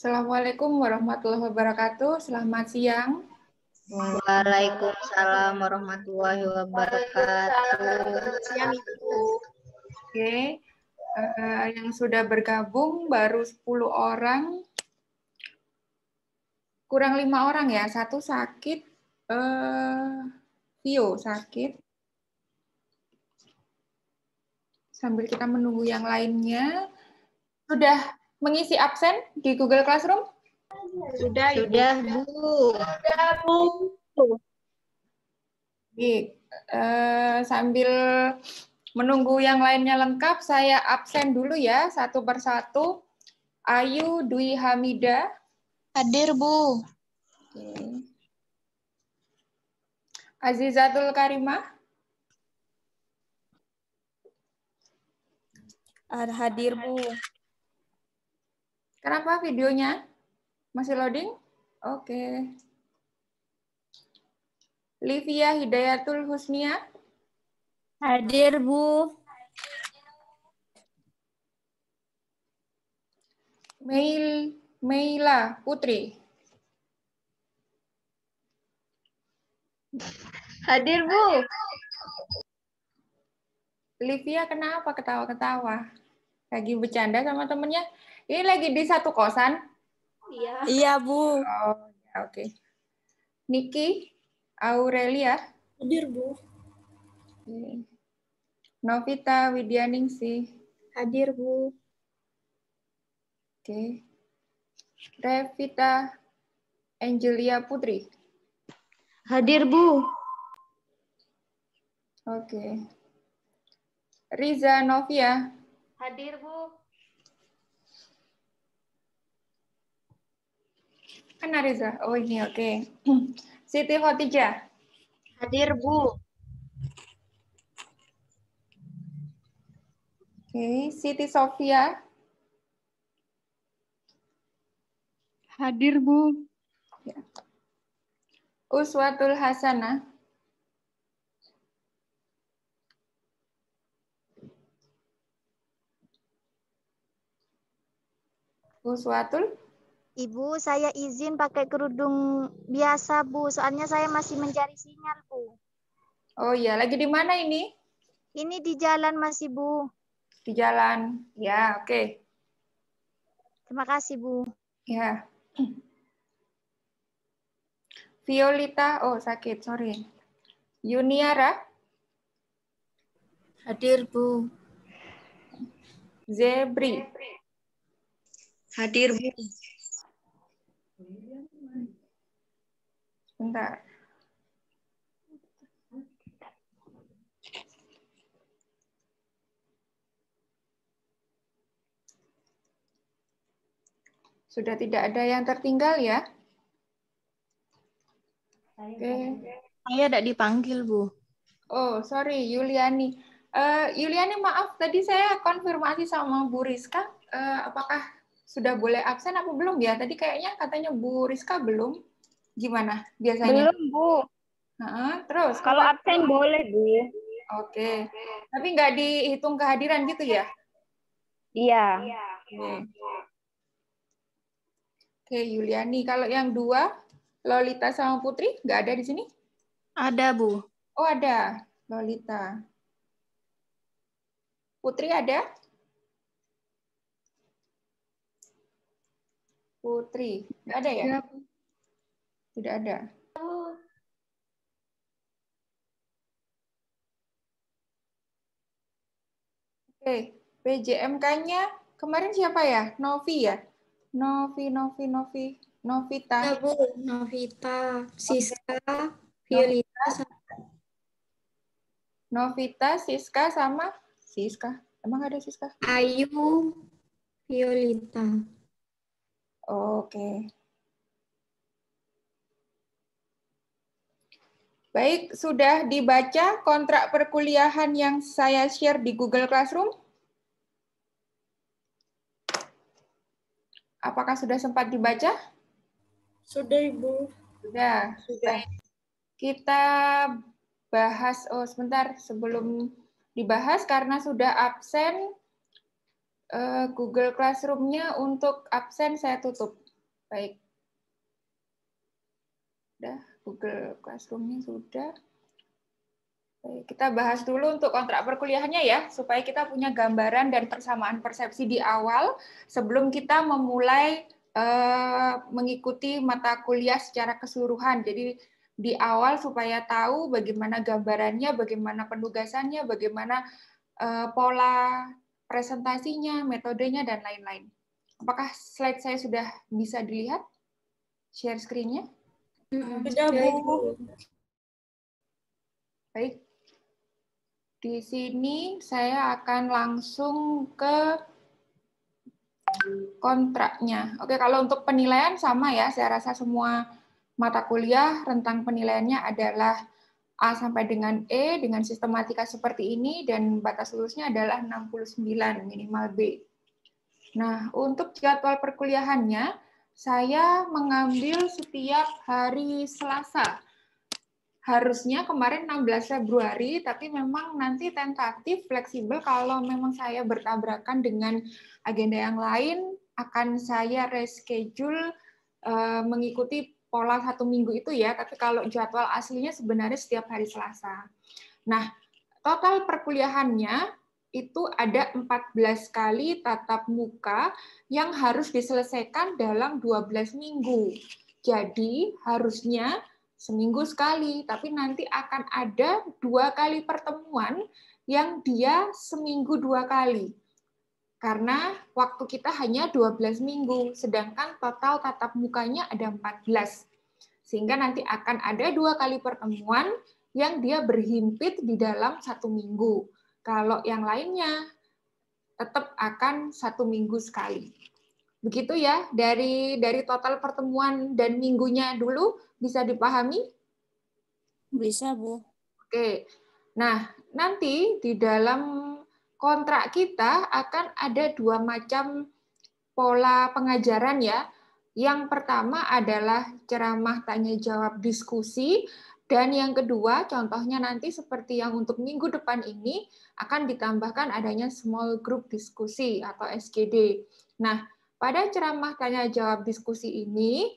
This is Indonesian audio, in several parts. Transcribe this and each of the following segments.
Assalamualaikum warahmatullahi wabarakatuh. Selamat siang. Waalaikumsalam warahmatullahi wabarakatuh. Siang Ibu. Oke, yang sudah bergabung baru 10 orang, kurang 5 orang ya. Satu sakit, Vio sakit. Sambil kita menunggu yang lainnya, sudah mengisi absen di Google Classroom? Sudah Ibu. Sudah, Bu. Sudah Bu. Baik, sambil menunggu yang lainnya lengkap, saya absen dulu ya, satu persatu. Ayu Dwi Hamida. Hadir, Bu. Oke. Azizatul Karimah. Hadir, Bu. Kenapa videonya masih loading? Oke. Livia Hidayatul Husnia. Hadir, Bu. Meila Putri. Hadir, Bu. Livia kenapa ketawa-ketawa? Lagi bercanda sama temennya? Ini lagi di satu kosan? Iya, Bu. Oh, ya, oke. Niki Aurelia. Hadir, Bu. Oke. Novita Widyaningsih. Hadir, Bu. Oke. Revita Angelia Putri. Hadir, Bu. Oke. Riza Novia. Hadir, Bu. Mana Riza? Oh ini oke. Siti Khotijah. Hadir, Bu. Oke. Siti Sofia. Hadir, Bu. Ya. Uswatul Hasanah. Uswatul. Ibu, saya izin pakai kerudung biasa, Bu. Soalnya saya masih mencari sinyal, Bu. Oh iya, lagi di mana ini? Ini di jalan masih, Bu. Di jalan. Ya, oke. Terima kasih, Bu. Ya. Violita, oh sakit, sorry. Yuniara. Hadir, Bu. Zebri. Hadir, Bu. Bentar. Sudah tidak ada yang tertinggal ya? Oke. Saya tidak dipanggil, Bu. Oh, sorry, Yuliani. Yuliani, maaf, tadi saya konfirmasi sama Bu Rizka, apakah sudah boleh absen apa belum ya? Tadi kayaknya katanya Bu Rizka belum. Gimana biasanya? Belum Bu. Terus? Kalau absen boleh Bu. Oke. Tapi nggak dihitung kehadiran gitu ya? Iya. Oke, Yuliani. Kalau yang dua, Lolita sama Putri, nggak ada di sini? Ada, Bu. Oh, ada. Lolita. Putri ada? Putri. Nggak ada ya? Tidak ada. Oke, PJMK-nya kemarin siapa ya? Novi ya? Novita. Ya, Bu. Novita, Siska, Violita, Novita, Siska, sama Siska. Emang ada Siska? Ayu, Violita. Oke. Baik, sudah dibaca kontrak perkuliahan yang saya share di Google Classroom? Apakah sudah sempat dibaca? Sudah, Ibu. Sudah. Baik. Kita bahas, oh sebentar, sebelum dibahas karena sudah absen, Google Classroom-nya untuk absen saya tutup. Baik. Sudah, Google Classroom-nya sudah. Baik, kita bahas dulu untuk kontrak perkuliahannya ya, supaya kita punya gambaran dan persamaan persepsi di awal sebelum kita memulai mengikuti mata kuliah secara keseluruhan. Jadi di awal supaya tahu bagaimana gambarannya, bagaimana penugasannya, bagaimana pola presentasinya, metodenya, dan lain-lain. Apakah slide saya sudah bisa dilihat? Share screen-nya? Sudah, Bu. Baik. Di sini saya akan langsung ke kontraknya. Oke, kalau untuk penilaian sama ya, saya rasa semua mata kuliah rentang penilaiannya adalah A sampai dengan E dengan sistematika seperti ini dan batas lulusnya adalah 69 minimal B. Nah, untuk jadwal perkuliahannya saya mengambil setiap hari Selasa. Harusnya kemarin 16 Februari, tapi memang nanti tentatif fleksibel kalau memang saya bertabrakan dengan agenda yang lain, akan saya reschedule mengikuti pola 1 minggu itu ya, tapi kalau jadwal aslinya sebenarnya setiap hari Selasa. Nah, total perkuliahannya itu ada 14 kali tatap muka yang harus diselesaikan dalam 12 minggu. Jadi harusnya seminggu sekali, tapi nanti akan ada 2 kali pertemuan yang dia seminggu 2 kali. Karena waktu kita hanya 12 minggu, sedangkan total tatap mukanya ada 14. Sehingga nanti akan ada 2 kali pertemuan yang dia berhimpit di dalam 1 minggu. Kalau yang lainnya tetap akan 1 minggu sekali. Begitu ya, dari total pertemuan dan minggunya dulu bisa dipahami? Bisa, Bu. Oke. Nah, nanti di dalam kontrak kita akan ada 2 macam pola pengajaran ya. Yang pertama adalah ceramah tanya jawab diskusi, dan yang kedua contohnya nanti seperti yang untuk minggu depan ini akan ditambahkan adanya small group diskusi atau SGD. Nah, pada ceramah tanya jawab diskusi ini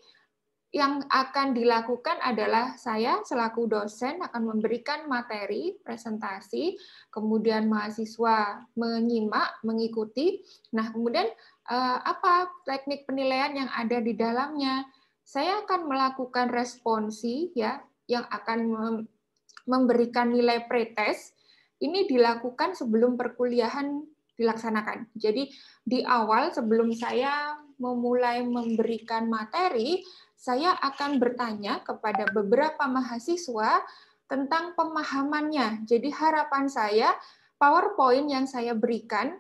yang akan dilakukan adalah saya selaku dosen akan memberikan materi presentasi, kemudian mahasiswa menyimak, mengikuti. Nah, kemudian apa teknik penilaian yang ada di dalamnya? Saya akan melakukan responsi ya yang akan memberikan nilai pretest. Ini dilakukan sebelum perkuliahan dilaksanakan. Jadi di awal sebelum saya memulai memberikan materi, saya akan bertanya kepada beberapa mahasiswa tentang pemahamannya. Jadi harapan saya PowerPoint yang saya berikan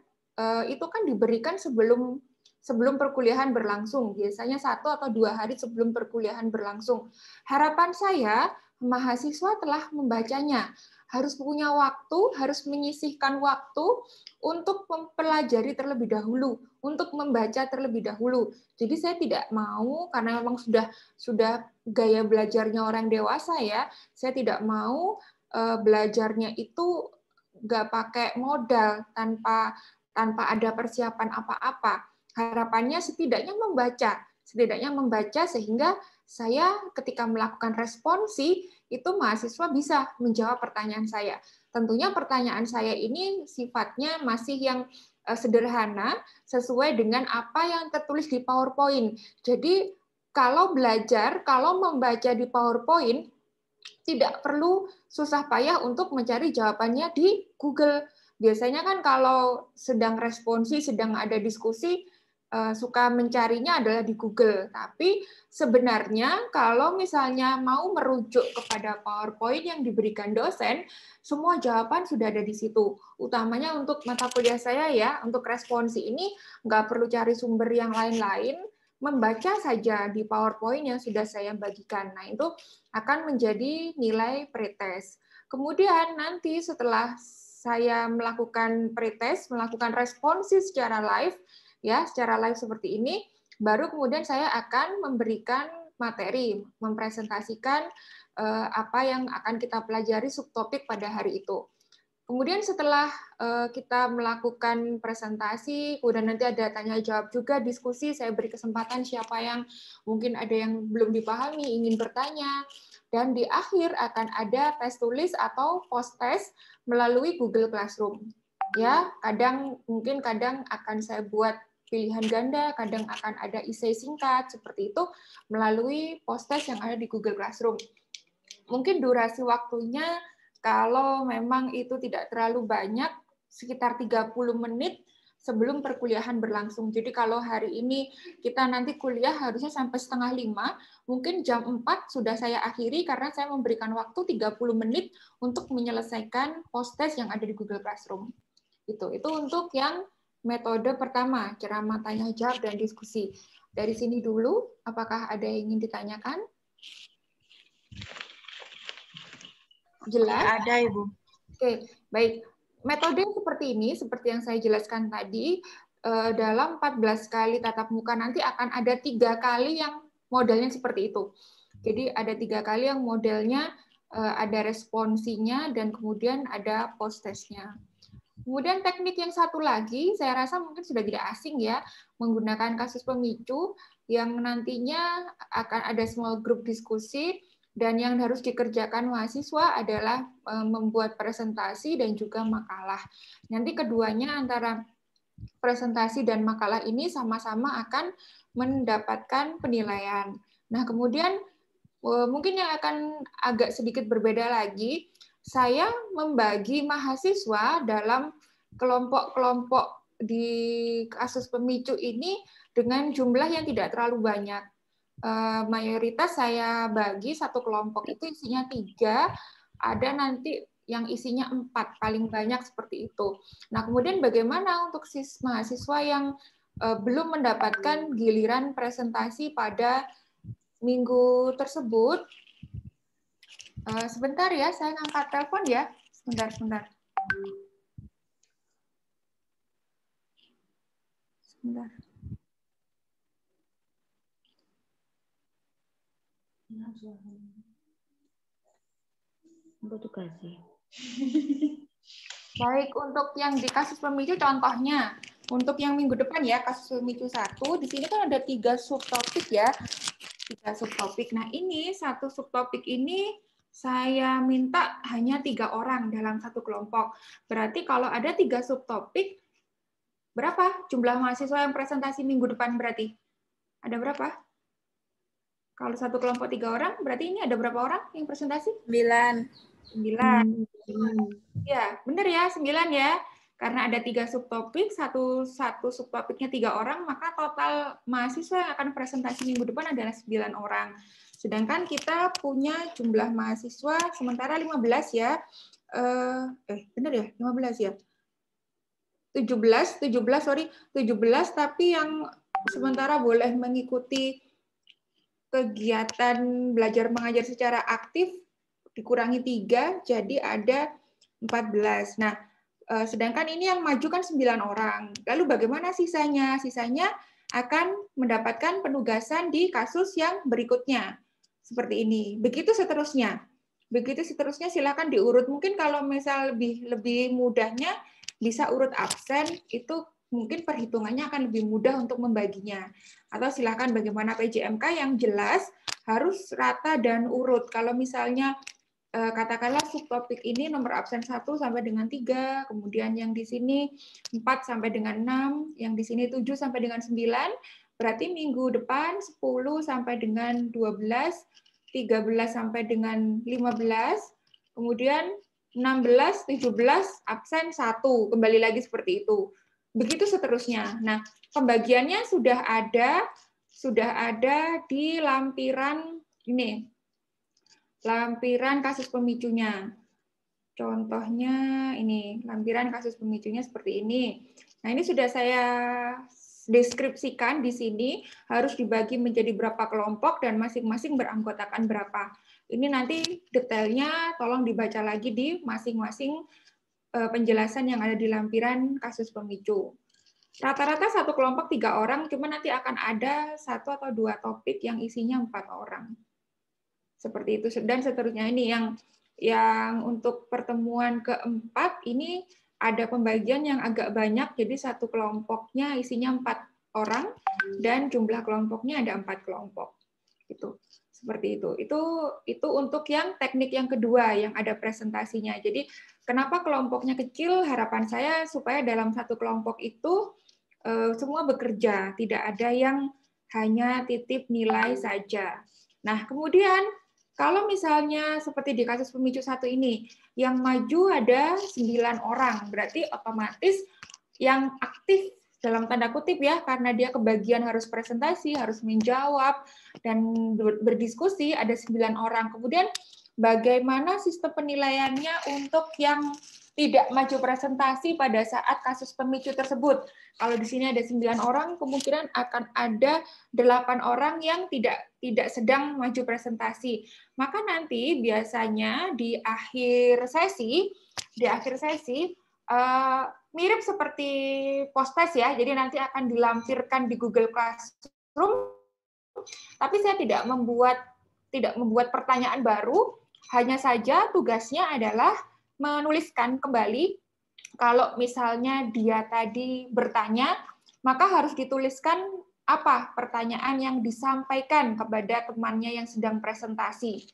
itu kan diberikan sebelum perkuliahan berlangsung, biasanya 1 atau 2 hari sebelum perkuliahan berlangsung. Harapan saya mahasiswa telah membacanya, harus punya waktu, harus menyisihkan waktu untuk mempelajari terlebih dahulu, untuk membaca terlebih dahulu. Jadi saya tidak mau, karena memang sudah gaya belajarnya orang dewasa ya, saya tidak mau belajarnya itu nggak pakai modal tanpa ada persiapan apa-apa. Harapannya setidaknya membaca sehingga saya ketika melakukan responsi itu mahasiswa bisa menjawab pertanyaan saya. Tentunya pertanyaan saya ini sifatnya masih yang sederhana sesuai dengan apa yang tertulis di PowerPoint. Jadi kalau membaca di PowerPoint tidak perlu susah payah untuk mencari jawabannya di Google. Biasanya kan kalau sedang responsi, sedang ada diskusi, suka mencarinya adalah di Google. Tapi sebenarnya kalau misalnya mau merujuk kepada PowerPoint yang diberikan dosen, semua jawaban sudah ada di situ. Utamanya untuk mata kuliah saya ya, untuk responsi ini nggak perlu cari sumber yang lain-lain, membaca saja di PowerPoint yang sudah saya bagikan. Nah, itu akan menjadi nilai pretest. Kemudian nanti setelah saya melakukan pretest, melakukan responsi secara live, ya secara live seperti ini, baru kemudian saya akan memberikan materi, mempresentasikan apa yang akan kita pelajari subtopik pada hari itu. Kemudian setelah kita melakukan presentasi, kemudian nanti ada tanya jawab juga, diskusi, saya beri kesempatan siapa yang mungkin ada yang belum dipahami, ingin bertanya, dan di akhir akan ada tes tulis atau post test melalui Google Classroom. Ya, mungkin kadang akan saya buat pilihan ganda, kadang akan ada essay singkat seperti itu melalui post test yang ada di Google Classroom. Mungkin durasi waktunya kalau memang itu tidak terlalu banyak, sekitar 30 menit sebelum perkuliahan berlangsung. Jadi kalau hari ini kita nanti kuliah harusnya sampai 4:30, mungkin jam 4 sudah saya akhiri karena saya memberikan waktu 30 menit untuk menyelesaikan post test yang ada di Google Classroom. Itu untuk yang metode pertama, ceramah, tanya jawab, dan diskusi. Dari sini dulu, apakah ada yang ingin ditanyakan? Jelas? Ada, Ibu. Oke, baik. Metode seperti ini, seperti yang saya jelaskan tadi, dalam 14 kali tatap muka nanti akan ada 3 kali yang modelnya seperti itu. Jadi ada 3 kali yang modelnya ada responsinya dan kemudian ada post testnya. Kemudian teknik yang satu lagi, saya rasa mungkin sudah tidak asing ya, menggunakan kasus pemicu yang nantinya akan ada small group diskusi. Dan yang harus dikerjakan mahasiswa adalah membuat presentasi dan juga makalah. Nanti keduanya antara presentasi dan makalah ini sama-sama akan mendapatkan penilaian. Nah, kemudian mungkin yang akan agak sedikit berbeda lagi, saya membagi mahasiswa dalam kelompok-kelompok di kasus pemicu ini dengan jumlah yang tidak terlalu banyak. Mayoritas saya bagi satu kelompok itu isinya 3, ada nanti yang isinya 4, paling banyak seperti itu. Nah, kemudian bagaimana untuk mahasiswa yang belum mendapatkan giliran presentasi pada minggu tersebut? Sebentar ya, saya ngangkat telepon ya. Sebentar. Baik, untuk yang di kasus pemicu contohnya, untuk yang minggu depan ya, kasus pemicu 1, di sini kan ada 3 subtopik ya. 3 subtopik. Nah, ini satu subtopik ini saya minta hanya 3 orang dalam satu kelompok. Berarti kalau ada 3 subtopik, berapa jumlah mahasiswa yang presentasi minggu depan berarti? Ada berapa? Kalau satu kelompok 3 orang, berarti ini ada berapa orang yang presentasi? 9. Ya, benar ya, 9 ya. Karena ada 3 subtopik, satu subtopiknya 3 orang, maka total mahasiswa yang akan presentasi minggu depan adalah 9 orang. Sedangkan kita punya jumlah mahasiswa sementara 15 ya. Benar ya? 15 ya? 17, tapi yang sementara boleh mengikuti kegiatan belajar mengajar secara aktif dikurangi 3, jadi ada 14. Nah, sedangkan ini yang maju kan 9 orang. Lalu bagaimana sisanya? Sisanya akan mendapatkan penugasan di kasus yang berikutnya. Seperti ini. Begitu seterusnya. Silakan diurut. Mungkin kalau misal lebih mudahnya bisa urut absen, itu mungkin perhitungannya akan lebih mudah untuk membaginya. Atau silakan bagaimana PJMK yang jelas harus rata dan urut. Kalau misalnya katakanlah subtopik ini nomor absen 1 sampai dengan 3, kemudian yang di sini 4 sampai dengan 6, yang di sini 7 sampai dengan 9, berarti minggu depan 10 sampai dengan 12, 13 sampai dengan 15, kemudian 16, 17, absen 1, kembali lagi seperti itu. Begitu seterusnya. Nah, pembagiannya sudah ada di lampiran ini. Lampiran kasus pemicunya. Contohnya ini, lampiran kasus pemicunya seperti ini. Nah, ini sudah saya deskripsikan di sini, harus dibagi menjadi berapa kelompok dan masing-masing beranggotakan berapa. Ini nanti detailnya tolong dibaca lagi di masing-masing penjelasan yang ada di lampiran kasus pemicu. Rata-rata satu kelompok 3 orang, cuma nanti akan ada 1 atau 2 topik yang isinya 4 orang. Seperti itu, dan seterusnya. Ini yang Yang untuk pertemuan keempat ini ada pembagian yang agak banyak, jadi satu kelompoknya isinya 4 orang dan jumlah kelompoknya ada 4 kelompok. Gitu. Seperti itu. Itu untuk yang teknik yang kedua yang ada presentasinya. Jadi kenapa kelompoknya kecil? Harapan saya supaya dalam satu kelompok itu semua bekerja, tidak ada yang hanya titip nilai saja. Nah, kemudian kalau misalnya seperti di kasus pemicu 1 ini, yang maju ada 9 orang, berarti otomatis yang aktif dalam tanda kutip ya, karena dia kebagian harus presentasi, harus menjawab, dan berdiskusi, ada 9 orang. Kemudian bagaimana sistem penilaiannya untuk yang tidak maju presentasi pada saat kasus pemicu tersebut? Kalau di sini ada 9 orang, kemungkinan akan ada 8 orang yang tidak sedang maju presentasi. Maka nanti biasanya di akhir sesi mirip seperti post-test ya, jadi nanti akan dilampirkan di Google Classroom, tapi saya tidak membuat pertanyaan baru, hanya saja tugasnya adalah menuliskan kembali, kalau misalnya dia tadi bertanya, maka harus dituliskan apa pertanyaan yang disampaikan kepada temannya yang sedang presentasi.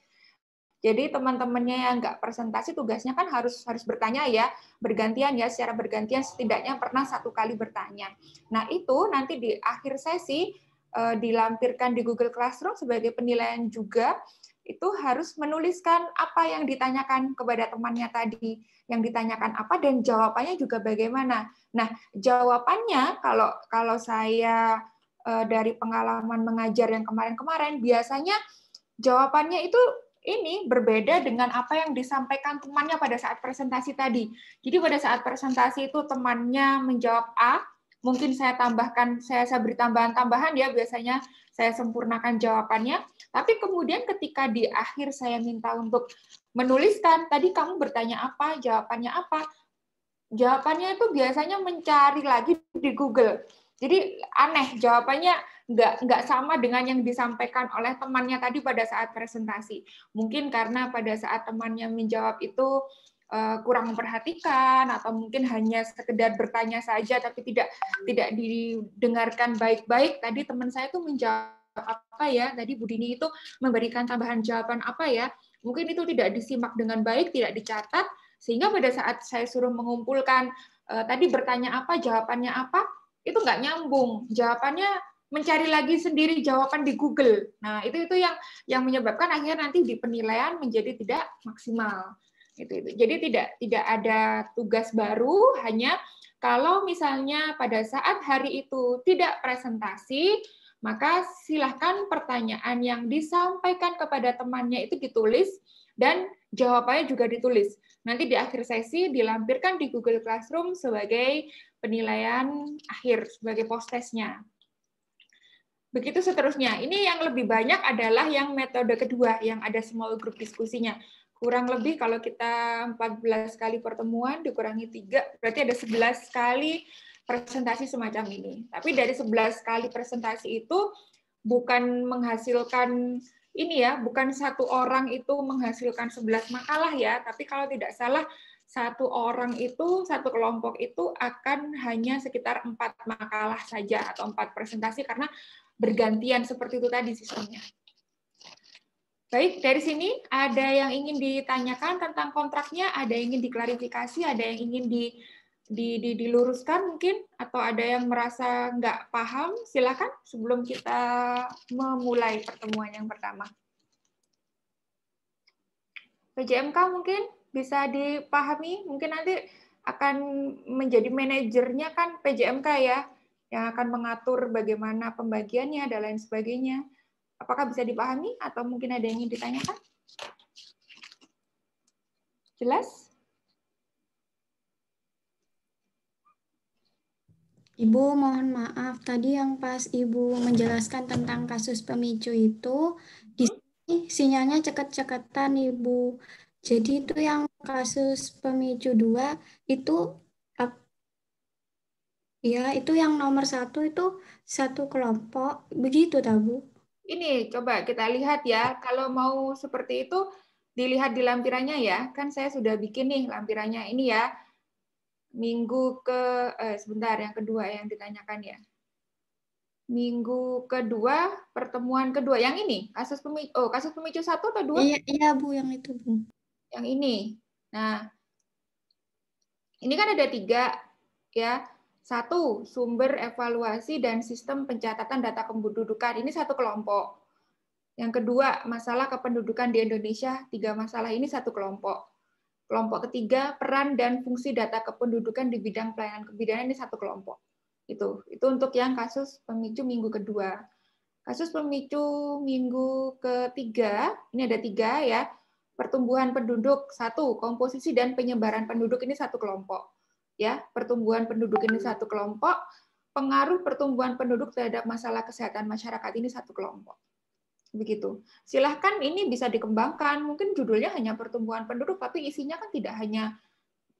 Jadi teman-temannya yang nggak presentasi tugasnya kan harus bertanya ya, bergantian ya, secara bergantian setidaknya pernah 1 kali bertanya. Nah itu nanti di akhir sesi dilampirkan di Google Classroom sebagai penilaian juga, itu harus menuliskan apa yang ditanyakan kepada temannya tadi, yang ditanyakan apa dan jawabannya juga bagaimana. Nah jawabannya kalau saya dari pengalaman mengajar yang kemarin-kemarin, biasanya jawabannya itu ini berbeda dengan apa yang disampaikan temannya pada saat presentasi tadi. Jadi pada saat presentasi itu temannya menjawab A, mungkin saya tambahkan, saya beri tambahan-tambahan ya, biasanya saya sempurnakan jawabannya, tapi kemudian ketika di akhir saya minta untuk menuliskan, tadi kamu bertanya apa, jawabannya apa, jawabannya itu biasanya mencari lagi di Google. Jadi aneh, jawabannya nggak sama dengan yang disampaikan oleh temannya tadi pada saat presentasi. Mungkin karena pada saat temannya menjawab itu kurang memperhatikan, atau mungkin hanya sekedar bertanya saja tapi tidak didengarkan baik-baik. Tadi teman saya itu menjawab apa ya? Tadi Bu Dini itu memberikan tambahan jawaban apa ya? Mungkin itu tidak disimak dengan baik, tidak dicatat, sehingga pada saat saya suruh mengumpulkan tadi bertanya apa, jawabannya apa, itu nggak nyambung. Jawabannya mencari lagi sendiri jawaban di Google. Nah, itu yang menyebabkan akhirnya nanti di penilaian menjadi tidak maksimal. Itu. Jadi tidak ada tugas baru, hanya kalau misalnya pada saat hari itu tidak presentasi, maka silahkan pertanyaan yang disampaikan kepada temannya itu ditulis dan jawabannya juga ditulis. Nanti di akhir sesi dilampirkan di Google Classroom sebagai penilaian akhir, sebagai post-testnya. Begitu seterusnya. Ini yang lebih banyak adalah yang metode kedua, yang ada small group diskusinya. Kurang lebih kalau kita 14 kali pertemuan, dikurangi 3, berarti ada 11 kali presentasi semacam ini. Tapi dari 11 kali presentasi itu bukan menghasilkan ini ya, bukan satu orang itu menghasilkan 11 makalah ya, tapi kalau tidak salah satu orang itu, satu kelompok itu akan hanya sekitar 4 makalah saja atau 4 presentasi karena bergantian seperti itu tadi sistemnya. Baik, dari sini ada yang ingin ditanyakan tentang kontraknya, ada yang ingin diklarifikasi, ada yang ingin diluruskan mungkin, atau ada yang merasa nggak paham, silakan sebelum kita memulai pertemuan yang pertama. PJMK mungkin bisa dipahami, mungkin nanti akan menjadi manajernya kan PJMK ya, yang akan mengatur bagaimana pembagiannya dan lain sebagainya. Apakah bisa dipahami atau mungkin ada yang ingin ditanyakan? Jelas? Ibu, mohon maaf. Tadi yang pas Ibu menjelaskan tentang kasus pemicu itu, di sini sinyalnya ceket-ceketan, Ibu. Jadi itu yang kasus pemicu 2, itu ya, itu yang nomor 1 itu satu kelompok. Begitu, tak, Bu? Ini coba kita lihat ya, kalau mau seperti itu, dilihat di lampirannya ya. Kan saya sudah bikin nih lampirannya ini ya. Minggu sebentar, yang kedua yang ditanyakan ya. Minggu kedua, pertemuan kedua. Yang ini, kasus pemicu 1 atau 2? Iya, iya Bu, yang itu Bu. Yang ini. Nah, ini kan ada 3 ya. 1, sumber evaluasi dan sistem pencatatan data kependudukan. Ini satu kelompok. Yang kedua, masalah kependudukan di Indonesia. 3 masalah ini satu kelompok. Kelompok ketiga, peran dan fungsi data kependudukan di bidang pelayanan kebidanan, ini satu kelompok. Itu untuk yang kasus pemicu minggu kedua. Kasus pemicu minggu ketiga, ini ada 3 ya. Pertumbuhan penduduk 1, komposisi dan penyebaran penduduk ini satu kelompok. Ya, pertumbuhan penduduk ini satu kelompok, pengaruh pertumbuhan penduduk terhadap masalah kesehatan masyarakat ini satu kelompok. Begitu. Silahkan ini bisa dikembangkan. Mungkin judulnya hanya pertumbuhan penduduk, tapi isinya kan tidak hanya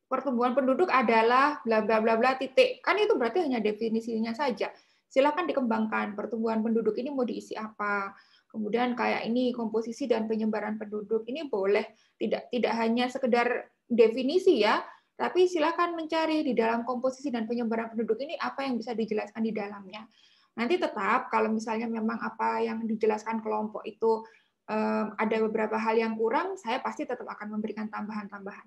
pertumbuhan penduduk adalah bla bla bla bla titik. Kan itu berarti hanya definisinya saja. Silahkan dikembangkan. Pertumbuhan penduduk ini mau diisi apa? Kemudian kayak ini komposisi dan penyebaran penduduk ini boleh tidak hanya sekedar definisi ya, tapi silahkan mencari di dalam komposisi dan penyebaran penduduk ini apa yang bisa dijelaskan di dalamnya. Nanti tetap kalau misalnya memang apa yang dijelaskan kelompok itu ada beberapa hal yang kurang, saya pasti tetap akan memberikan tambahan-tambahan.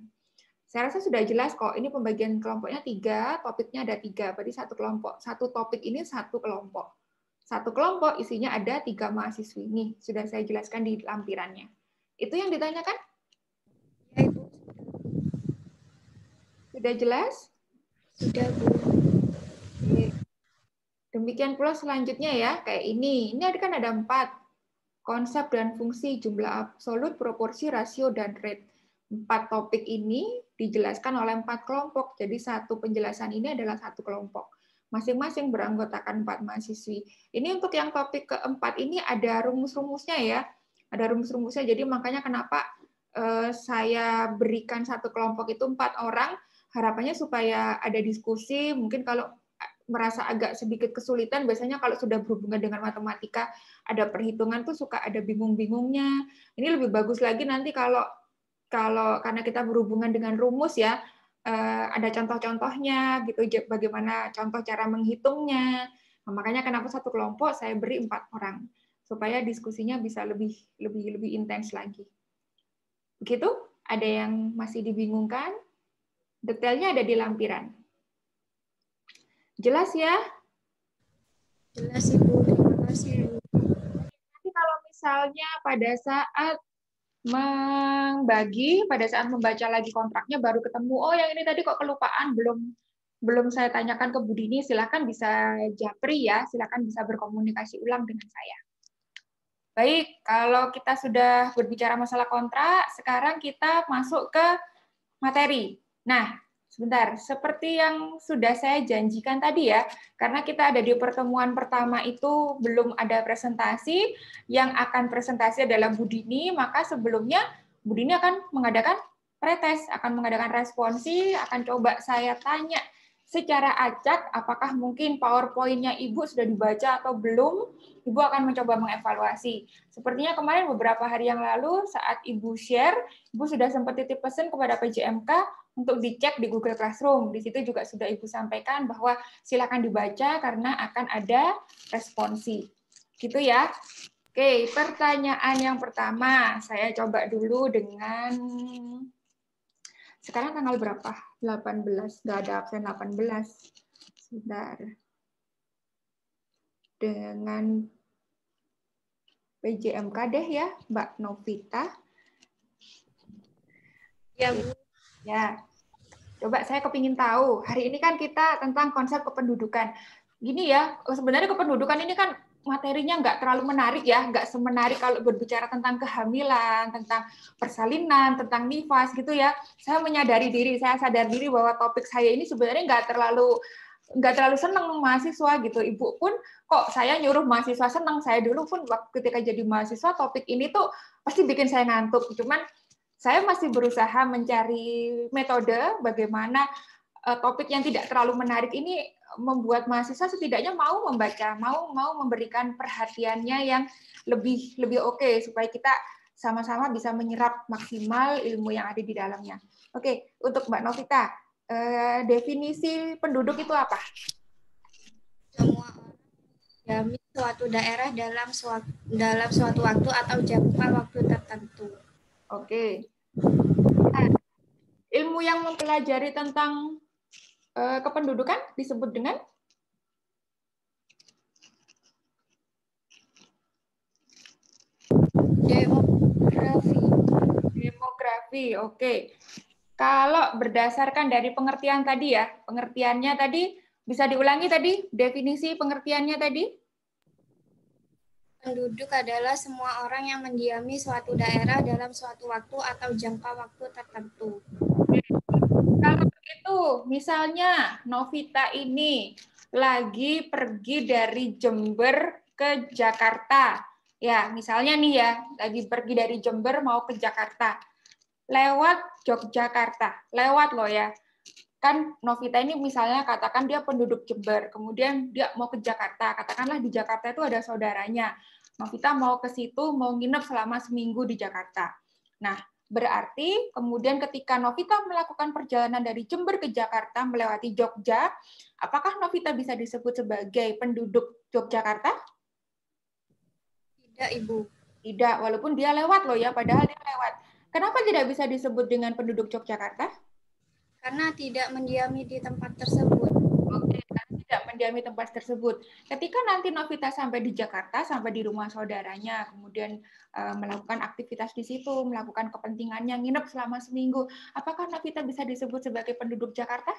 Saya rasa sudah jelas kok, ini pembagian kelompoknya 3, topiknya ada 3, berarti satu kelompok. Satu topik ini satu kelompok. Satu kelompok isinya ada 3 mahasiswi. Nih, sudah saya jelaskan di lampirannya. Itu yang ditanyakan? Ya, Ibu. Sudah jelas? Sudah Bu. Oke. Demikian pula selanjutnya ya, kayak ini. Ini kan ada 4. Konsep dan fungsi, jumlah absolut, proporsi, rasio, dan rate. 4 topik ini dijelaskan oleh 4 kelompok. Jadi satu penjelasan ini adalah satu kelompok. Masing-masing beranggotakan 4 mahasiswi. Ini untuk yang topik keempat ini ada rumus-rumusnya ya. Ada rumus-rumusnya, jadi makanya kenapa saya berikan satu kelompok itu 4 orang, harapannya supaya ada diskusi. Mungkin kalau merasa agak sedikit kesulitan, biasanya kalau sudah berhubungan dengan matematika, ada perhitungan tuh suka ada bingung-bingungnya. Ini lebih bagus lagi nanti kalau karena kita berhubungan dengan rumus ya, ada contoh-contohnya gitu, bagaimana contoh cara menghitungnya. Nah, makanya kenapa satu kelompok saya beri 4 orang supaya diskusinya bisa lebih intens lagi. Begitu? Ada yang masih dibingungkan? Detailnya ada di lampiran. Jelas ya? Jelas Ibu, terima kasih. Nanti kalau misalnya pada saat pada saat membaca lagi kontraknya baru ketemu, oh yang ini tadi kok kelupaan, belum saya tanyakan ke Bu Dini, silakan bisa japri ya, silakan bisa berkomunikasi ulang dengan saya. Baik, kalau kita sudah berbicara masalah kontrak, sekarang kita masuk ke materi. Nah, sebentar, seperti yang sudah saya janjikan tadi ya, karena kita ada di pertemuan pertama itu belum ada presentasi, yang akan presentasi adalah Bu Dini, maka sebelumnya Bu Dini akan mengadakan pretest, akan mengadakan responsi, akan coba saya tanya secara acak, apakah mungkin PowerPoint-nya Ibu sudah dibaca atau belum, Ibu akan mencoba mengevaluasi. Sepertinya kemarin beberapa hari yang lalu saat Ibu share, Ibu sudah sempat titip pesan kepada PJMK untuk dicek di Google Classroom. Di situ juga sudah Ibu sampaikan bahwa silakan dibaca karena akan ada responsi. Gitu ya. Oke, pertanyaan yang pertama. Saya coba dulu dengan... Sekarang tanggal berapa? 18. Nggak ada absen 18. Sebentar. Dengan PJMK deh ya, Mbak Novita. Ya, Bu. Ya, coba saya kepingin tahu. Hari ini kan kita tentang konsep kependudukan. Gini ya, sebenarnya kependudukan ini kan materinya nggak terlalu menarik ya, nggak semenarik kalau berbicara tentang kehamilan, tentang persalinan, tentang nifas gitu ya. Saya sadar diri bahwa topik saya ini sebenarnya nggak terlalu senang mahasiswa gitu. Ibu pun kok saya nyuruh mahasiswa senang. Saya dulu pun ketika jadi mahasiswa topik ini tuh pasti bikin saya ngantuk. Cuman saya masih berusaha mencari metode bagaimana topik yang tidak terlalu menarik ini membuat mahasiswa setidaknya mau membaca, mau memberikan perhatiannya yang lebih oke supaya kita sama-sama bisa menyerap maksimal ilmu yang ada di dalamnya. Oke, untuk Mbak Novita, definisi penduduk itu apa? Semua orang mendiami suatu daerah dalam suatu waktu atau jangka waktu tertentu. Oke. Nah, ilmu yang mempelajari tentang kependudukan disebut dengan Demografi. demografi. Oke. Kalau berdasarkan dari pengertian tadi ya, pengertiannya tadi bisa diulangi tadi definisi pengertiannya tadi? Penduduk adalah semua orang yang mendiami suatu daerah dalam suatu waktu atau jangka waktu tertentu. Kalau begitu, misalnya Novita ini lagi pergi dari Jember ke Jakarta. Ya, misalnya nih ya, lagi pergi dari Jember mau ke Jakarta. Lewat Yogyakarta, lewat loh ya. Kan Novita ini misalnya katakan dia penduduk Jember, kemudian dia mau ke Jakarta. Katakanlah di Jakarta itu ada saudaranya. Novita mau ke situ, mau nginep selama seminggu di Jakarta. Nah, berarti kemudian ketika Novita melakukan perjalanan dari Jember ke Jakarta melewati Jogja, apakah Novita bisa disebut sebagai penduduk Yogyakarta? Tidak, Ibu. Tidak, walaupun dia lewat loh ya, padahal dia lewat. Kenapa tidak bisa disebut dengan penduduk Yogyakarta? Karena tidak mendiami di tempat tersebut. Oke, karena tidak mendiami tempat tersebut. Ketika nanti Novita sampai di Jakarta, sampai di rumah saudaranya, kemudian melakukan aktivitas di situ, melakukan kepentingannya, nginep selama seminggu, apakah Novita bisa disebut sebagai penduduk Jakarta?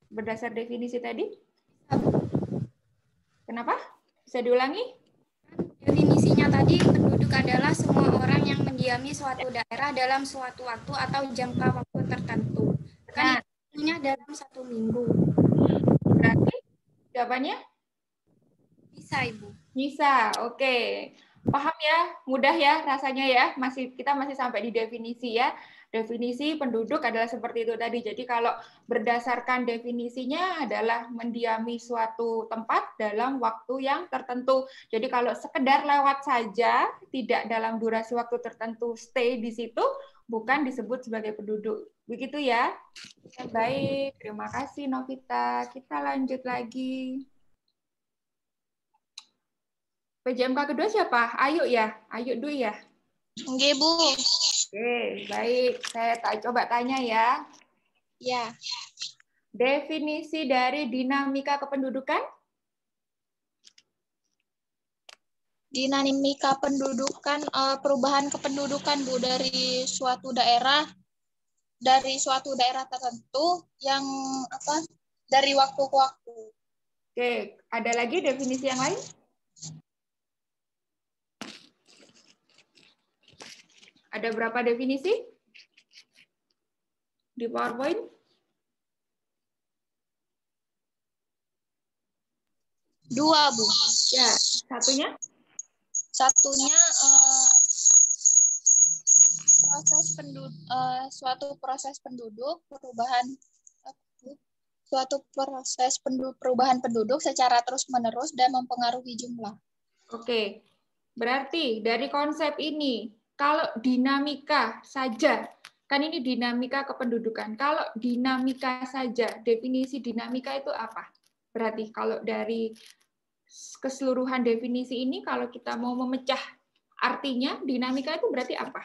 Berdasar definisi tadi? Kenapa? Bisa diulangi? Definisinya tadi, penduduk adalah semua orang yang mendiami suatu daerah dalam suatu waktu atau jangka waktu tertentu. Kan itunya dalam 1 minggu. Berarti jawabannya? Bisa, Ibu. Bisa, oke. Paham ya? Mudah ya rasanya ya? Kita masih sampai di definisi ya. Definisi penduduk adalah seperti itu tadi. Jadi kalau berdasarkan definisinya adalah mendiami suatu tempat dalam waktu yang tertentu. Jadi kalau sekedar lewat saja, tidak dalam durasi waktu tertentu stay di situ, bukan disebut sebagai penduduk. Begitu ya? Baik, terima kasih Novita. Kita lanjut lagi. PJMK kedua siapa? Ayu ya? Ayu Dwi ya? Nggih, Bu. Oke, baik. Saya coba tanya ya. Ya. Definisi dari dinamika kependudukan? Dinamika pendudukan, perubahan kependudukan, Bu, dari suatu daerah tertentu yang dari waktu ke waktu. Oke, ada lagi definisi yang lain? Ada berapa definisi di PowerPoint? Dua, Bu. Ya, satunya? Satunya suatu proses penduduk perubahan penduduk secara terus-menerus dan mempengaruhi jumlah. Oke, berarti dari konsep ini, kalau dinamika saja, kan ini dinamika kependudukan. Kalau dinamika saja, definisi dinamika itu apa? Berarti kalau dari keseluruhan definisi ini, kalau kita mau memecah artinya, dinamika itu berarti apa?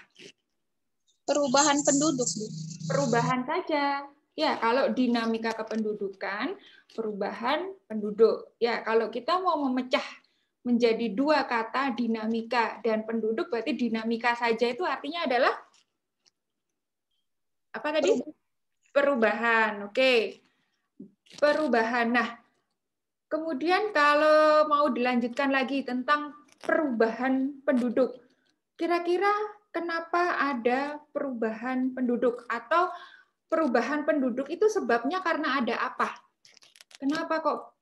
Perubahan penduduk, Bu. Perubahan saja. Ya, kalau dinamika kependudukan, perubahan penduduk. Ya, kalau kita mau memecah menjadi dua kata dinamika dan penduduk, berarti dinamika saja itu artinya adalah apa tadi? Perubahan. Oke. Perubahan. Nah, kemudian kalau mau dilanjutkan lagi tentang perubahan penduduk, kira-kira kenapa ada perubahan penduduk? Atau perubahan penduduk itu sebabnya karena ada apa? Kenapa kok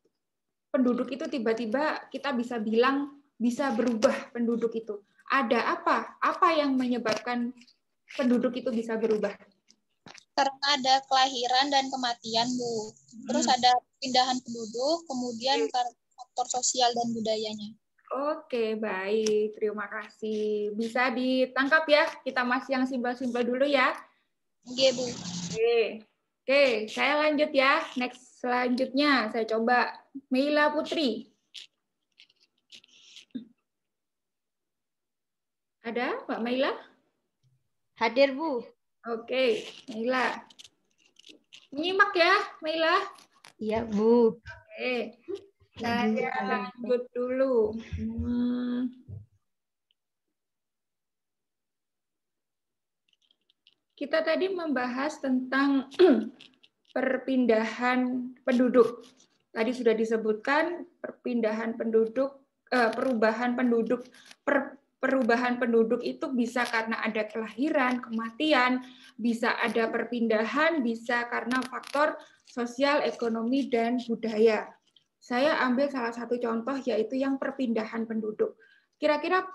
penduduk itu tiba-tiba kita bisa bilang bisa berubah penduduk itu? Ada apa? Apa yang menyebabkan penduduk itu bisa berubah? Karena ada kelahiran dan kematian, Bu. Terus ada pindahan penduduk, kemudian faktor sosial dan budayanya. Oke, baik. Terima kasih. Bisa ditangkap ya? Kita masih yang simpel-simpel dulu ya. Oke, Bu. Oke, saya lanjut ya. Next selanjutnya saya coba Meila Putri. Ada Mbak Meila? Hadir, Bu. Oke, Meila. Menyimak ya, Meila. Iya, Bu. Oke, saya lanjut dulu. Kita tadi membahas tentang perpindahan penduduk. Tadi sudah disebutkan perubahan penduduk itu bisa karena ada kelahiran, kematian, bisa ada perpindahan, bisa karena faktor sosial, ekonomi, dan budaya. Saya ambil salah satu contoh yaitu yang perpindahan penduduk. Kira-kira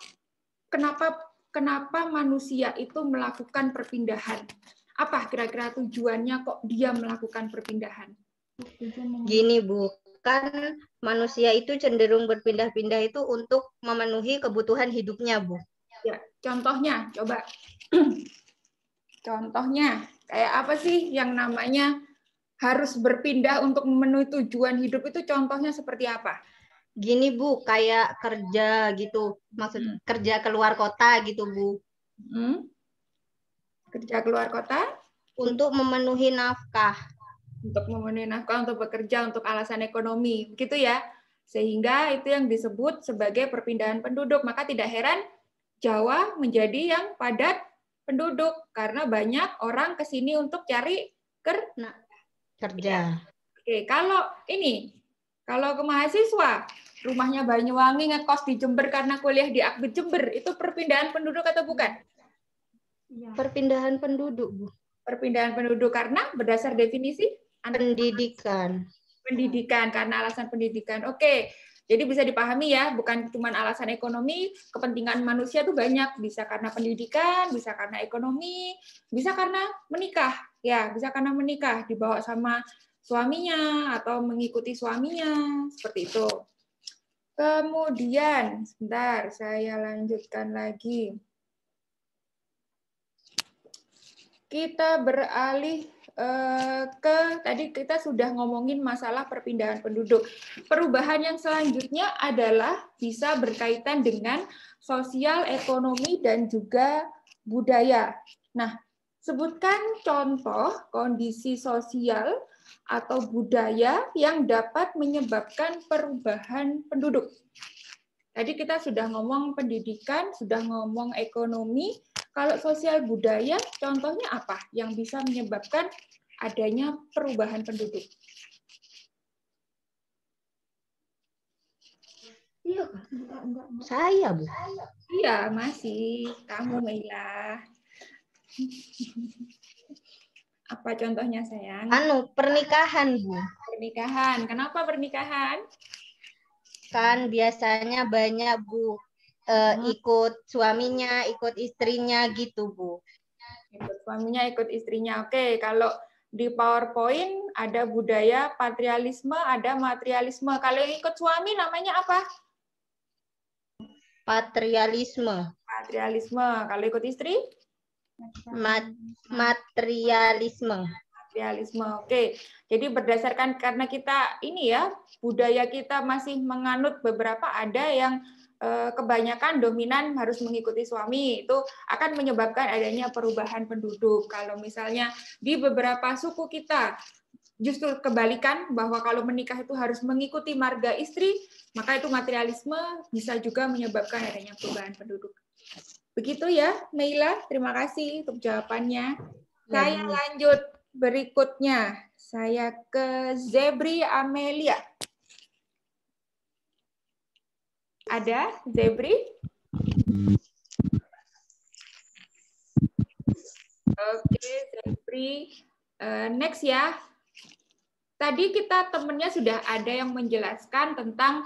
kenapa manusia itu melakukan perpindahan? Apa kira-kira tujuannya kok dia melakukan perpindahan? Gini, Bu, kan manusia itu cenderung berpindah-pindah itu untuk memenuhi kebutuhan hidupnya, Bu. Ya, contohnya, coba. Contohnya, kayak apa sih yang namanya harus berpindah untuk memenuhi tujuan hidup itu contohnya seperti apa? Gini, Bu, kayak kerja gitu. Maksud kerja keluar kota gitu, Bu. Kerja keluar kota? Untuk memenuhi nafkah. Untuk memenuhi nafkah, untuk bekerja, untuk alasan ekonomi, begitu ya. Sehingga itu yang disebut sebagai perpindahan penduduk. Maka tidak heran Jawa menjadi yang padat penduduk karena banyak orang ke sini untuk cari kerja. Oke, kalau ke mahasiswa, rumahnya Banyuwangi ngekos di Jember karena kuliah di Akbid Jember, itu perpindahan penduduk atau bukan? Perpindahan penduduk, Bu. Perpindahan penduduk karena berdasar definisi pendidikan. Pendidikan, karena alasan pendidikan. Oke, jadi bisa dipahami ya, bukan cuma alasan ekonomi, kepentingan manusia itu banyak. Bisa karena pendidikan, bisa karena ekonomi, bisa karena menikah. Ya, bisa karena menikah, dibawa sama suaminya atau mengikuti suaminya, seperti itu. Kemudian, sebentar, saya lanjutkan lagi. Kita beralih tadi kita sudah ngomongin masalah perpindahan penduduk. Perubahan yang selanjutnya adalah bisa berkaitan dengan sosial, ekonomi, dan juga budaya. Nah, sebutkan contoh kondisi sosial atau budaya yang dapat menyebabkan perubahan penduduk. Tadi kita sudah ngomong pendidikan, sudah ngomong ekonomi. Kalau sosial budaya, contohnya apa yang bisa menyebabkan adanya perubahan penduduk? Iya, saya, Bu. Iya, masih. Kamu, Meila. Apa contohnya, sayang? Pernikahan, Bu. Pernikahan. Kenapa pernikahan? Kan biasanya banyak, Bu. Ikut suaminya, ikut istrinya gitu, Bu. Ikut suaminya, ikut istrinya. Oke, kalau di PowerPoint ada budaya patrialisme, ada materialisme. Kalau yang ikut suami namanya apa? Patrialisme. Patrialisme. Kalau ikut istri? Materialisme. Materialisme. Oke. Jadi berdasarkan karena kita budaya kita masih menganut beberapa ada yang kebanyakan dominan harus mengikuti suami, itu akan menyebabkan adanya perubahan penduduk. Kalau misalnya di beberapa suku kita justru kebalikan, bahwa kalau menikah itu harus mengikuti marga istri, maka itu materialisme bisa juga menyebabkan adanya perubahan penduduk. Begitu ya, Meila. Terima kasih untuk jawabannya. Saya lanjut berikutnya. Saya ke Zebri Amelia. Ada Zebri? Oke, Zebri. Next ya. Tadi kita temennya sudah ada yang menjelaskan tentang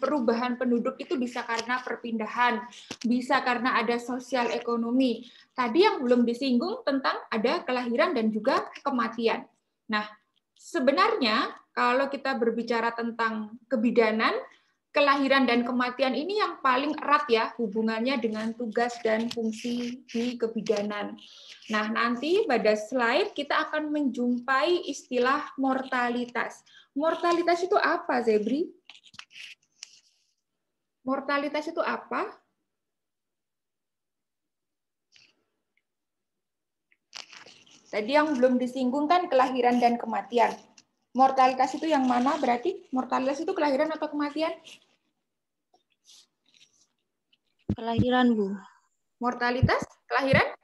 perubahan penduduk itu bisa karena perpindahan, bisa karena ada sosial ekonomi. Tadi yang belum disinggung tentang ada kelahiran dan juga kematian. Nah, sebenarnya kalau kita berbicara tentang kebidanan, kelahiran dan kematian ini yang paling erat ya hubungannya dengan tugas dan fungsi di kebidanan. Nah, nanti pada slide kita akan menjumpai istilah mortalitas. Mortalitas itu apa, Zebri? Mortalitas itu apa? Tadi yang belum disinggung kan kelahiran dan kematian. Mortalitas itu yang mana berarti? Mortalitas itu kelahiran atau kematian? Kelahiran, Bu. Mortalitas, kelahiran?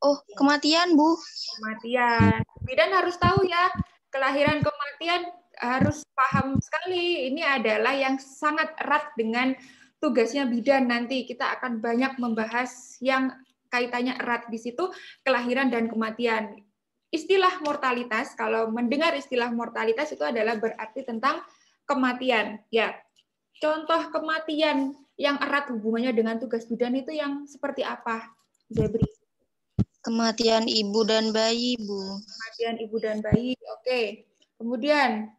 Oh, kematian, Bu. Kematian. Bidan harus tahu ya, kelahiran kematian harus paham sekali. Ini adalah yang sangat erat dengan tugasnya bidan nanti. Kita akan banyak membahas yang kaitannya erat di situ, kelahiran dan kematian. Istilah mortalitas, kalau mendengar istilah mortalitas itu adalah berarti tentang kematian. Ya, contoh kematian yang erat hubungannya dengan tugas bidan itu yang seperti apa, Zebri? Kematian ibu dan bayi, Bu. Kematian ibu dan bayi, oke. Kemudian,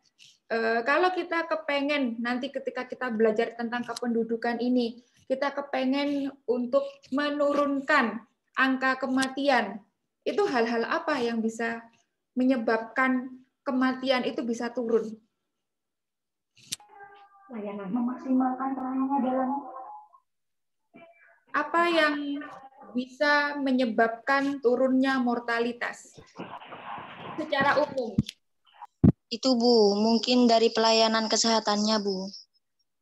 kalau kita kepengen nanti ketika kita belajar tentang kependudukan ini, kita kepengen untuk menurunkan angka kematian, itu hal-hal apa yang bisa menyebabkan kematian itu bisa turun? Memaksimalkan perannya dalam apa yang bisa menyebabkan turunnya mortalitas secara umum? Itu, Bu, mungkin dari pelayanan kesehatannya, Bu.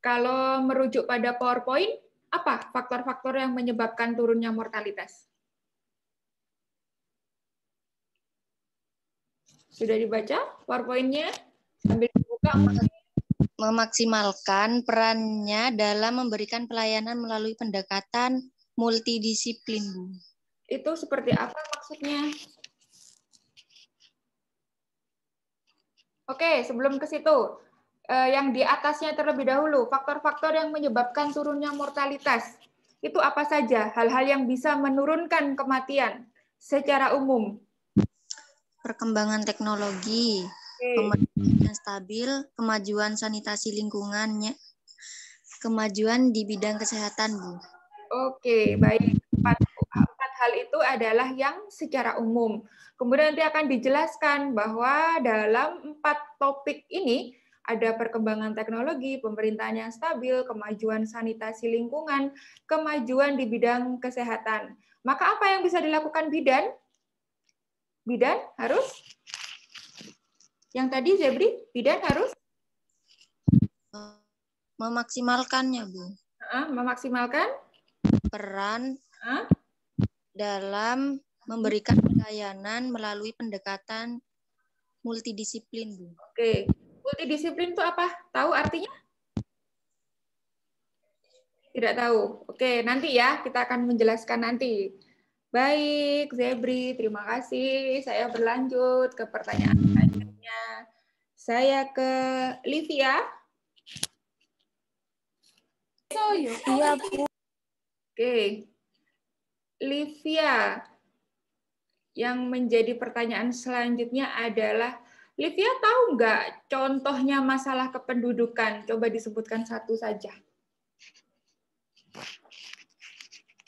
Kalau merujuk pada PowerPoint, apa faktor-faktor yang menyebabkan turunnya mortalitas? Sudah dibaca PowerPoint-nya? Sambil dibuka. Memaksimalkan perannya dalam memberikan pelayanan melalui pendekatan multidisiplin, Bu. Itu seperti apa maksudnya? Oke, sebelum ke situ, yang di atasnya terlebih dahulu, faktor-faktor yang menyebabkan turunnya mortalitas. Itu apa saja hal-hal yang bisa menurunkan kematian secara umum? Perkembangan teknologi, kemajuan yang stabil, kemajuan sanitasi lingkungannya, kemajuan di bidang kesehatan, Bu. Oke, baik. Empat hal itu adalah yang secara umum. Kemudian nanti akan dijelaskan bahwa dalam 4 topik ini ada perkembangan teknologi, pemerintahan yang stabil, kemajuan sanitasi lingkungan, kemajuan di bidang kesehatan. Maka apa yang bisa dilakukan bidan? Bidan harus? Yang tadi Zebri, bidan harus? Memaksimalkannya, Bu. Memaksimalkan? Peran dalam memberikan pelayanan melalui pendekatan multidisiplin, Bu. Oke, multidisiplin itu apa? Tahu artinya? Tidak tahu. Oke, nanti ya kita akan menjelaskan nanti. Baik, Zebri, terima kasih. Saya berlanjut ke pertanyaan selanjutnya. Saya ke Livia. Iya, Bu. Oke. Livia, yang menjadi pertanyaan selanjutnya adalah, Livia tahu nggak contohnya masalah kependudukan? Coba disebutkan satu saja.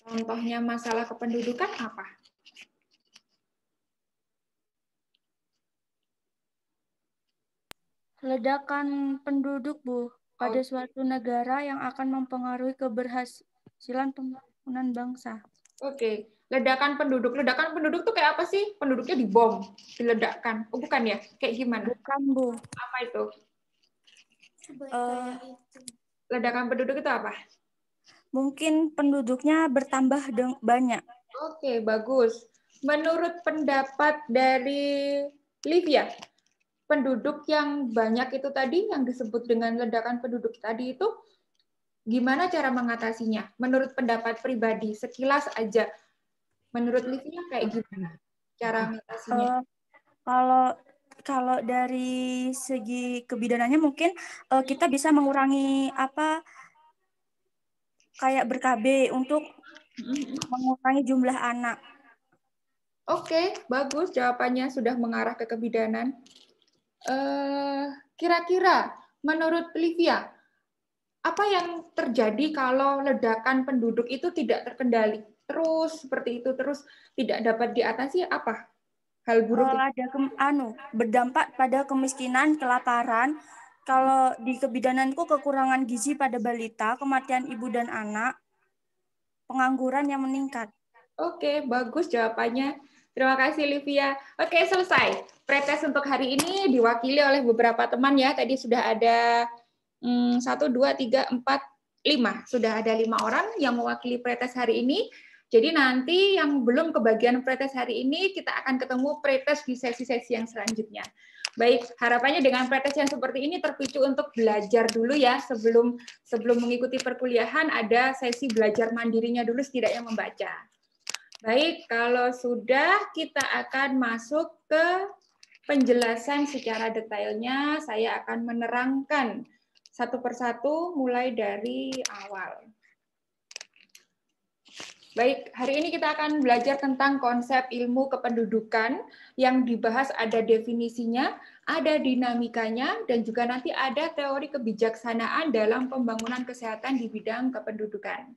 Contohnya masalah kependudukan apa? Ledakan penduduk, Bu, pada suatu negara yang akan mempengaruhi keberhasilan pembangunan bangsa. Oke, ledakan penduduk. Ledakan penduduk tuh kayak apa sih? Penduduknya dibom, diledakkan. Oh, bukan ya? Kayak gimana? Bukan, Bu. Apa itu? Ledakan penduduk itu apa? Mungkin penduduknya bertambah banyak. Oke, bagus. Menurut pendapat dari Livia, penduduk yang banyak itu tadi, yang disebut dengan ledakan penduduk tadi itu, gimana cara mengatasinya? Menurut pendapat pribadi, sekilas aja. Menurut Livia kayak gimana cara mengatasinya? Kalau dari segi kebidanannya mungkin kita bisa mengurangi kayak ber-KB untuk mengurangi jumlah anak. Oke, bagus jawabannya sudah mengarah ke kebidanan. Kira-kira menurut Livia, apa yang terjadi kalau ledakan penduduk itu tidak terkendali? Terus seperti itu, terus tidak dapat diatasi, apa hal buruk itu? Ada berdampak pada kemiskinan, kelaparan. Kalau di kebidananku kekurangan gizi pada balita, kematian ibu dan anak, pengangguran yang meningkat. Oke, bagus jawabannya. Terima kasih, Livia. Oke, selesai. Pretest untuk hari ini diwakili oleh beberapa teman ya. Tadi sudah ada 1, 2, 3, 4, 5. Sudah ada 5 orang yang mewakili pretest hari ini. Jadi nanti yang belum kebagian pretest hari ini, kita akan ketemu pretest di sesi-sesi yang selanjutnya. Baik, harapannya dengan pretest yang seperti ini terpicu untuk belajar dulu ya. Sebelum mengikuti perkuliahan, ada sesi belajar mandirinya dulu setidaknya membaca. Baik, kalau sudah, kita akan masuk ke penjelasan secara detailnya. Saya akan menerangkan satu persatu mulai dari awal. Baik, hari ini kita akan belajar tentang konsep ilmu kependudukan. Yang dibahas ada definisinya, ada dinamikanya, dan juga nanti ada teori kebijaksanaan dalam pembangunan kesehatan di bidang kependudukan.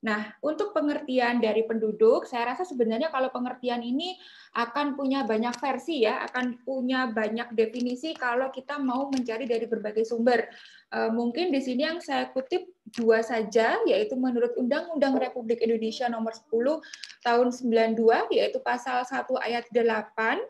Nah, untuk pengertian dari penduduk, saya rasa sebenarnya kalau pengertian ini akan punya banyak versi ya, akan punya banyak definisi kalau kita mau mencari dari berbagai sumber. Mungkin di sini yang saya kutip 2 saja, yaitu menurut Undang-Undang Republik Indonesia Nomor 10 Tahun 92, yaitu Pasal 1 Ayat 8,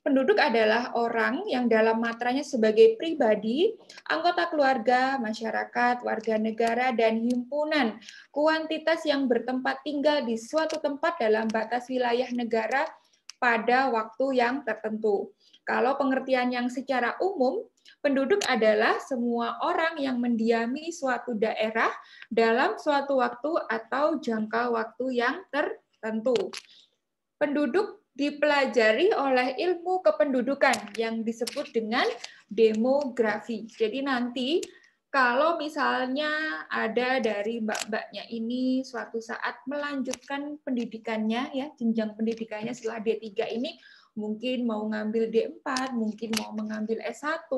penduduk adalah orang yang dalam matranya sebagai pribadi, anggota keluarga, masyarakat, warga negara, dan himpunan kuantitas yang bertempat tinggal di suatu tempat dalam batas wilayah negara pada waktu yang tertentu. Kalau pengertian yang secara umum, penduduk adalah semua orang yang mendiami suatu daerah dalam suatu waktu atau jangka waktu yang tertentu. Penduduk dipelajari oleh ilmu kependudukan yang disebut dengan demografi. Jadi nanti kalau misalnya ada dari mbak-mbaknya ini suatu saat melanjutkan pendidikannya ya, jenjang pendidikannya setelah D3 ini mungkin mau ngambil D4, mungkin mau mengambil S1,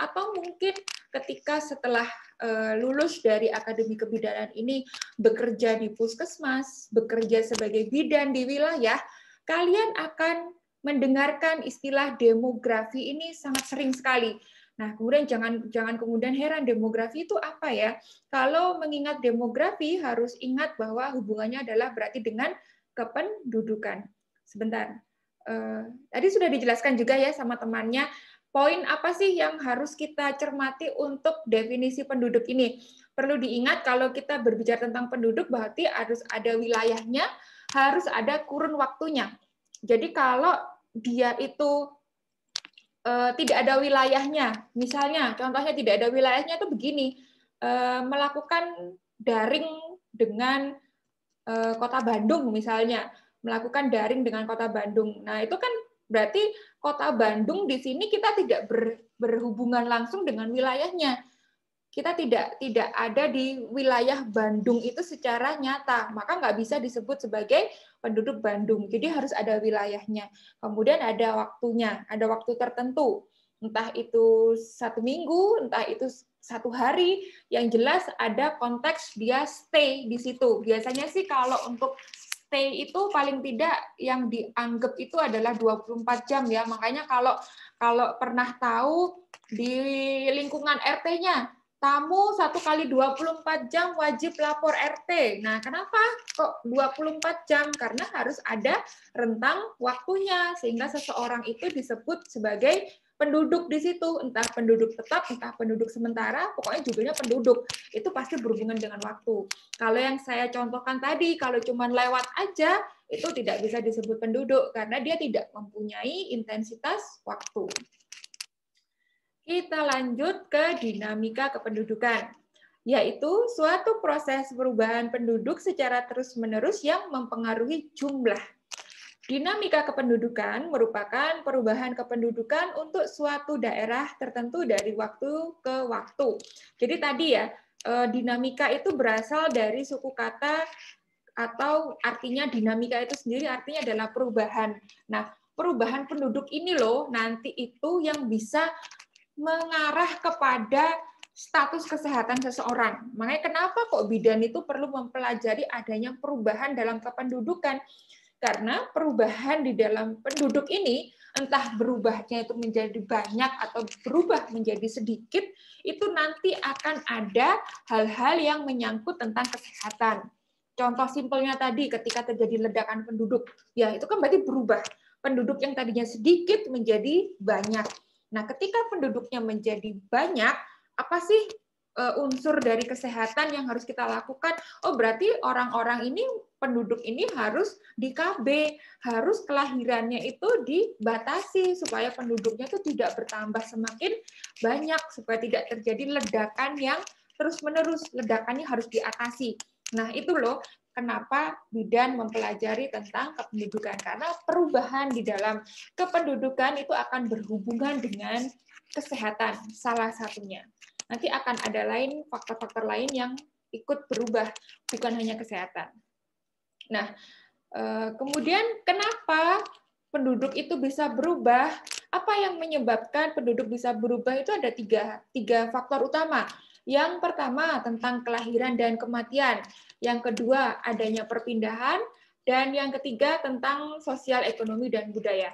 atau mungkin ketika setelah lulus dari Akademi Kebidanan ini bekerja di puskesmas, bekerja sebagai bidan di wilayah, kalian akan mendengarkan istilah demografi ini sangat sering sekali. Nah, kemudian jangan kemudian heran, demografi itu apa ya? Kalau mengingat demografi harus ingat bahwa hubungannya adalah berarti dengan kependudukan. Sebentar. Tadi sudah dijelaskan juga ya sama temannya, poin apa sih yang harus kita cermati untuk definisi penduduk ini? Perlu diingat kalau kita berbicara tentang penduduk berarti harus ada wilayahnya, harus ada kurun waktunya. Jadi kalau dia itu tidak ada wilayahnya, misalnya contohnya tidak ada wilayahnya itu begini, melakukan daring dengan Kota Bandung misalnya, melakukan daring dengan Kota Bandung. Nah, itu kan berarti Kota Bandung di sini kita tidak berhubungan langsung dengan wilayahnya. Kita tidak ada di wilayah Bandung itu secara nyata, maka nggak bisa disebut sebagai penduduk Bandung. Jadi harus ada wilayahnya. Kemudian ada waktunya, ada waktu tertentu. Entah itu 1 minggu, entah itu 1 hari, yang jelas ada konteks dia stay di situ. Biasanya sih kalau untuk stay itu paling tidak yang dianggap itu adalah 24 jam ya. Makanya kalau pernah tahu di lingkungan RT-nya, tamu 1 kali 24 jam wajib lapor RT. Nah, kenapa kok 24 jam? Karena harus ada rentang waktunya, sehingga seseorang itu disebut sebagai penduduk di situ, entah penduduk tetap, entah penduduk sementara, pokoknya judulnya penduduk. Itu pasti berhubungan dengan waktu. Kalau yang saya contohkan tadi, kalau cuma lewat aja, itu tidak bisa disebut penduduk, karena dia tidak mempunyai intensitas waktu. Kita lanjut ke dinamika kependudukan, yaitu suatu proses perubahan penduduk secara terus-menerus yang mempengaruhi jumlah. Dinamika kependudukan merupakan perubahan kependudukan untuk suatu daerah tertentu dari waktu ke waktu. Jadi tadi ya, dinamika itu berasal dari suku kata atau artinya dinamika itu sendiri artinya adalah perubahan. Nah, perubahan penduduk ini loh nanti itu yang bisa mengarah kepada status kesehatan seseorang. Makanya kenapa kok bidan itu perlu mempelajari adanya perubahan dalam kependudukan? Karena perubahan di dalam penduduk ini, entah berubahnya itu menjadi banyak atau berubah menjadi sedikit, itu nanti akan ada hal-hal yang menyangkut tentang kesehatan. Contoh simpelnya tadi, ketika terjadi ledakan penduduk, ya itu kan berarti berubah. Penduduk yang tadinya sedikit menjadi banyak. Nah, ketika penduduknya menjadi banyak, apa sih unsur dari kesehatan yang harus kita lakukan? Oh, berarti orang-orang ini, penduduk ini harus di KB, harus kelahirannya itu dibatasi supaya penduduknya itu tidak bertambah semakin banyak, supaya tidak terjadi ledakan yang terus-menerus. Ledakannya harus diatasi. Nah, itu loh kenapa bidan mempelajari tentang kependudukan. Karena perubahan di dalam kependudukan itu akan berhubungan dengan kesehatan, salah satunya. Nanti akan ada lain faktor-faktor lain yang ikut berubah, bukan hanya kesehatan. Nah, kemudian kenapa penduduk itu bisa berubah? Apa yang menyebabkan penduduk bisa berubah itu ada tiga faktor utama. Yang pertama tentang kelahiran dan kematian. Yang kedua adanya perpindahan. Dan yang ketiga tentang sosial, ekonomi, dan budaya.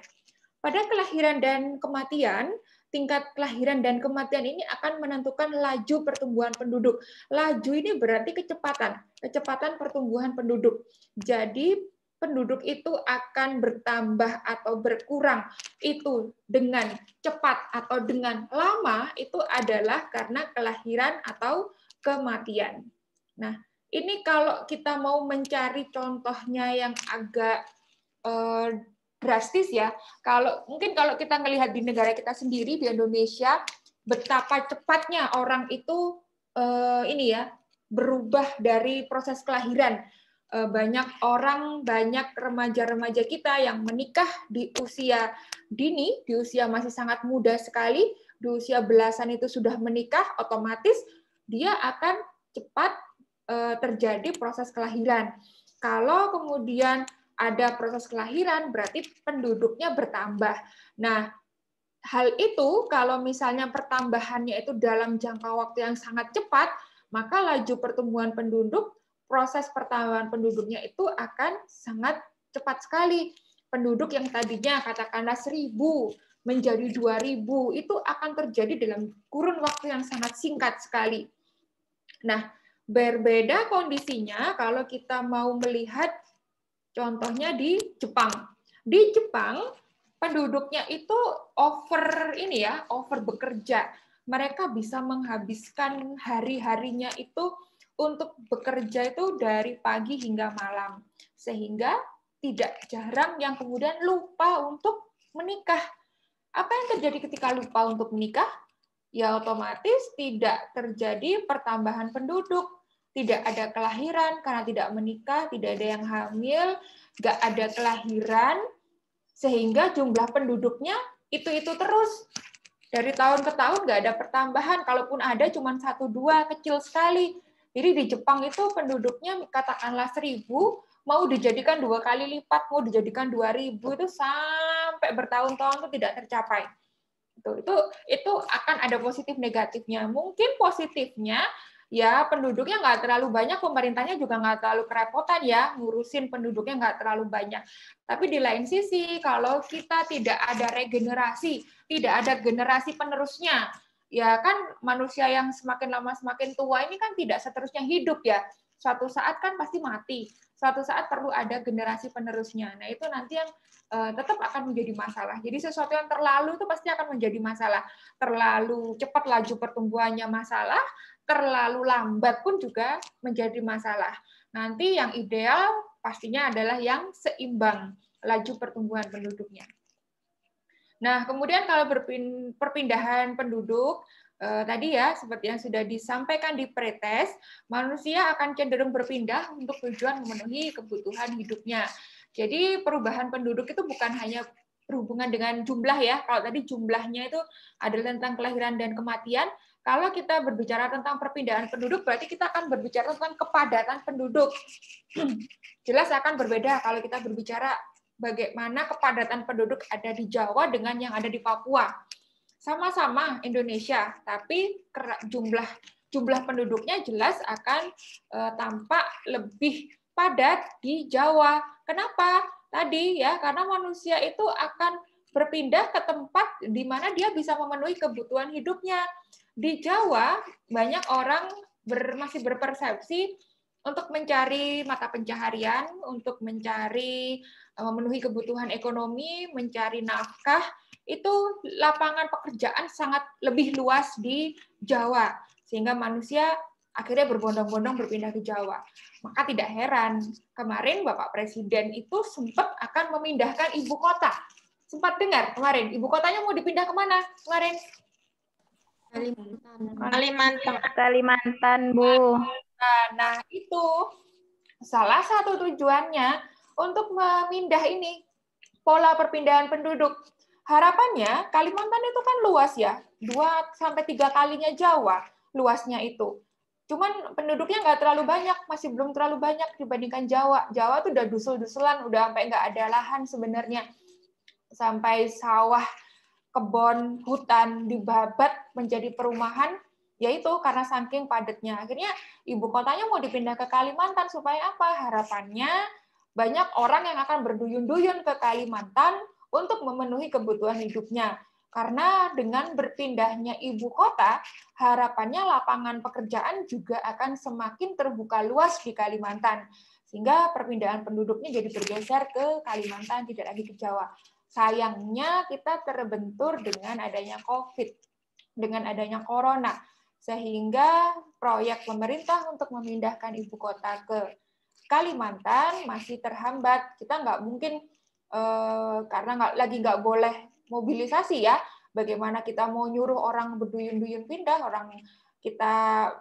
Pada kelahiran dan kematian, tingkat kelahiran dan kematian ini akan menentukan laju pertumbuhan penduduk. Laju ini berarti kecepatan pertumbuhan penduduk. Jadi penduduk itu akan bertambah atau berkurang itu dengan cepat atau dengan lama itu adalah karena kelahiran atau kematian. Nah, ini kalau kita mau mencari contohnya yang agak drastis ya. Mungkin kalau kita melihat di negara kita sendiri di Indonesia, betapa cepatnya orang itu berubah dari proses kelahiran. Banyak orang, banyak remaja-remaja kita yang menikah di usia dini, di usia masih sangat muda sekali, di usia belasan itu sudah menikah, otomatis dia akan cepat terjadi proses kelahiran. Kalau kemudian ada proses kelahiran, berarti penduduknya bertambah. Nah, hal itu kalau misalnya pertambahannya itu dalam jangka waktu yang sangat cepat, maka laju pertumbuhan penduduk, proses pertambahan penduduknya itu akan sangat cepat sekali. Penduduk yang tadinya katakanlah 1.000 menjadi 2.000, itu akan terjadi dalam kurun waktu yang sangat singkat sekali. Nah, berbeda kondisinya kalau kita mau melihat contohnya di Jepang. Di Jepang, penduduknya itu over bekerja. Mereka bisa menghabiskan hari-harinya itu untuk bekerja itu dari pagi hingga malam. Sehingga tidak jarang yang kemudian lupa untuk menikah. Apa yang terjadi ketika lupa untuk menikah? Ya otomatis tidak terjadi pertambahan penduduk. Tidak ada kelahiran karena tidak menikah, tidak ada yang hamil, nggak ada kelahiran, sehingga jumlah penduduknya itu terus. Dari tahun ke tahun nggak ada pertambahan, kalaupun ada cuma 1-2, kecil sekali. Jadi di Jepang itu penduduknya katakanlah 1.000, mau dijadikan 2 kali lipat, mau dijadikan 2.000, itu sampai bertahun-tahun itu tidak tercapai. Itu akan ada positif negatifnya. Mungkin positifnya, ya penduduknya nggak terlalu banyak, pemerintahnya juga nggak terlalu kerepotan ya, ngurusin penduduknya nggak terlalu banyak. Tapi di lain sisi, kalau kita tidak ada regenerasi, tidak ada generasi penerusnya, ya kan manusia yang semakin lama semakin tua ini kan tidak seterusnya hidup ya. Suatu saat kan pasti mati, suatu saat perlu ada generasi penerusnya. Nah itu nanti yang tetap akan menjadi masalah. Jadi sesuatu yang terlalu itu pasti akan menjadi masalah. Terlalu cepat laju pertumbuhannya masalah, terlalu lambat pun juga menjadi masalah. Nanti yang ideal pastinya adalah yang seimbang laju pertumbuhan penduduknya. Nah, kemudian kalau perpindahan penduduk, tadi ya, seperti yang sudah disampaikan di pretest, manusia akan cenderung berpindah untuk tujuan memenuhi kebutuhan hidupnya. Jadi perubahan penduduk itu bukan hanya berhubungan dengan jumlah ya. Kalau tadi jumlahnya itu adalah tentang kelahiran dan kematian. Kalau kita berbicara tentang perpindahan penduduk, berarti kita akan berbicara tentang kepadatan penduduk. Jelas akan berbeda kalau kita berbicara bagaimana kepadatan penduduk ada di Jawa dengan yang ada di Papua. Sama-sama Indonesia, tapi jumlah penduduknya jelas akan tampak lebih padat di Jawa. Kenapa? Tadi ya, karena manusia itu akan berpindah ke tempat di mana dia bisa memenuhi kebutuhan hidupnya. Di Jawa, banyak orang masih berpersepsi untuk mencari mata pencaharian, untuk mencari memenuhi kebutuhan ekonomi, mencari nafkah, itu lapangan pekerjaan sangat lebih luas di Jawa. Sehingga manusia akhirnya berbondong-bondong berpindah ke Jawa. Maka tidak heran, kemarin Bapak Presiden itu sempat akan memindahkan ibu kota. Sempat dengar kemarin, ibu kotanya mau dipindah kemana kemarin? Kalimantan, Bu. Nah, itu salah satu tujuannya untuk memindah ini, pola perpindahan penduduk. Harapannya, Kalimantan itu kan luas ya, 2-3 kalinya Jawa luasnya itu. Cuman penduduknya nggak terlalu banyak, masih belum terlalu banyak dibandingkan Jawa. Jawa tuh udah dusul-dusulan, udah sampai nggak ada lahan sebenarnya. Sampai sawah, kebun, hutan dibabat menjadi perumahan, yaitu karena saking padatnya. Akhirnya ibu kotanya mau dipindah ke Kalimantan supaya apa? Harapannya banyak orang yang akan berduyun-duyun ke Kalimantan untuk memenuhi kebutuhan hidupnya. Karena dengan berpindahnya ibu kota, harapannya lapangan pekerjaan juga akan semakin terbuka luas di Kalimantan. Sehingga perpindahan penduduknya jadi bergeser ke Kalimantan, tidak lagi ke Jawa. Sayangnya kita terbentur dengan adanya COVID, dengan adanya Corona, sehingga proyek pemerintah untuk memindahkan ibu kota ke Kalimantan masih terhambat. Kita nggak mungkin, karena nggak boleh mobilisasi ya, bagaimana kita mau nyuruh orang berduyun-duyun pindah, orang kita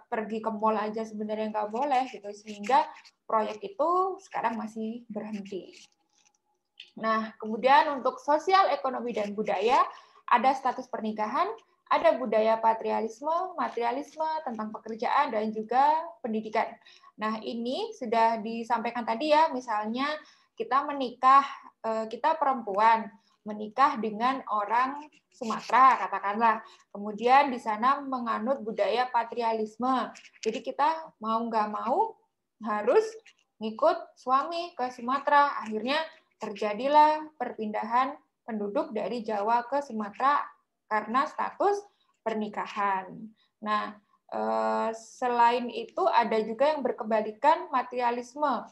pergi ke mall aja sebenarnya nggak boleh, gitu, sehingga proyek itu sekarang masih berhenti. Nah, kemudian untuk sosial, ekonomi, dan budaya, ada status pernikahan, ada budaya patrialisme, materialisme, tentang pekerjaan, dan juga pendidikan. Nah, ini sudah disampaikan tadi ya, misalnya kita menikah, kita perempuan, menikah dengan orang Sumatera, katakanlah. Kemudian di sana menganut budaya patrialisme. Jadi kita mau nggak mau harus ngikut suami ke Sumatera. Akhirnya terjadilah perpindahan penduduk dari Jawa ke Sumatera karena status pernikahan. Nah, selain itu ada juga yang berkebalikan, materialisme.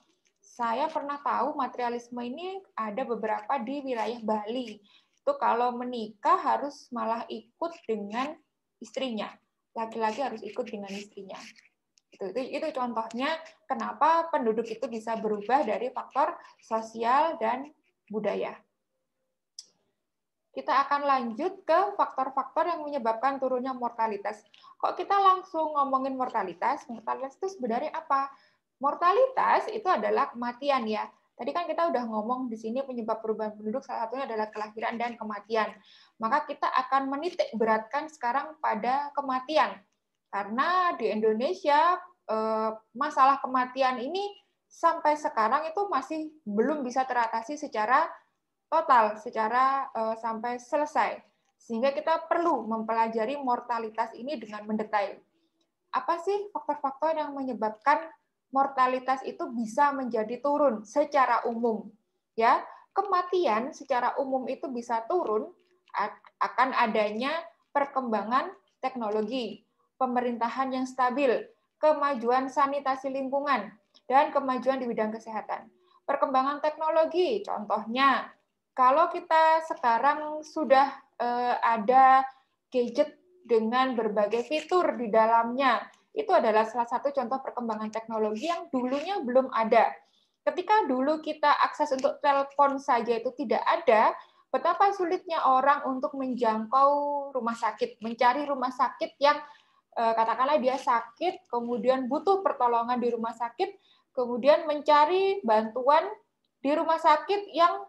Saya pernah tahu materialisme ini ada beberapa di wilayah Bali. Itu kalau menikah harus malah ikut dengan istrinya. Laki-laki harus ikut dengan istrinya. Itu contohnya kenapa penduduk itu bisa berubah dari faktor sosial dan budaya. Kita akan lanjut ke faktor-faktor yang menyebabkan turunnya mortalitas. Kok kita langsung ngomongin mortalitas? Mortalitas itu sebenarnya apa? Mortalitas itu adalah kematian ya. Tadi kan kita udah ngomong di sini penyebab perubahan penduduk salah satunya adalah kelahiran dan kematian. Maka kita akan menitik beratkan sekarang pada kematian. Karena di Indonesia masalah kematian ini sampai sekarang itu masih belum bisa teratasi secara total, secara sampai selesai. Sehingga kita perlu mempelajari mortalitas ini dengan mendetail. Apa sih faktor-faktor yang menyebabkan mortalitas itu bisa menjadi turun secara umum? Ya, kematian secara umum itu bisa turun akan adanya perkembangan teknologi, pemerintahan yang stabil, kemajuan sanitasi lingkungan, dan kemajuan di bidang kesehatan. Perkembangan teknologi, contohnya, kalau kita sekarang sudah ada gadget dengan berbagai fitur di dalamnya, itu adalah salah satu contoh perkembangan teknologi yang dulunya belum ada. Ketika dulu kita akses untuk telepon saja itu tidak ada, betapa sulitnya orang untuk menjangkau rumah sakit, mencari rumah sakit yang katakanlah dia sakit, kemudian butuh pertolongan di rumah sakit, kemudian mencari bantuan di rumah sakit yang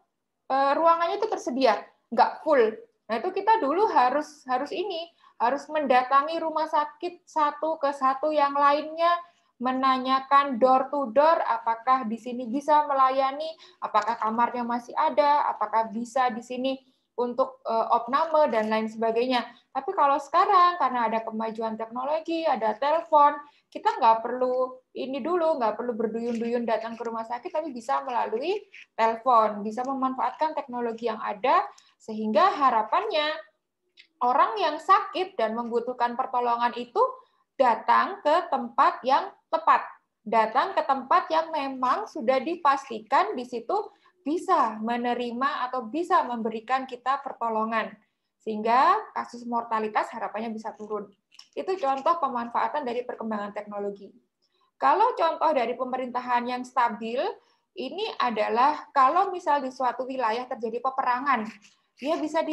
ruangannya itu tersedia. nggak full. Nah, itu kita dulu harus mendatangi rumah sakit satu ke satu yang lainnya, menanyakan door to door, apakah di sini bisa melayani, apakah kamarnya masih ada, apakah bisa di sini untuk opname dan lain sebagainya. Tapi kalau sekarang karena ada kemajuan teknologi, ada telepon, kita nggak perlu nggak perlu berduyun-duyun datang ke rumah sakit, tapi bisa melalui telepon, bisa memanfaatkan teknologi yang ada, sehingga harapannya orang yang sakit dan membutuhkan pertolongan itu datang ke tempat yang tepat, datang ke tempat yang memang sudah dipastikan di situ bisa menerima atau bisa memberikan kita pertolongan, sehingga kasus mortalitas harapannya bisa turun. Itu contoh pemanfaatan dari perkembangan teknologi. Kalau contoh dari pemerintahan yang stabil, ini adalah kalau misal di suatu wilayah terjadi peperangan, ya bisa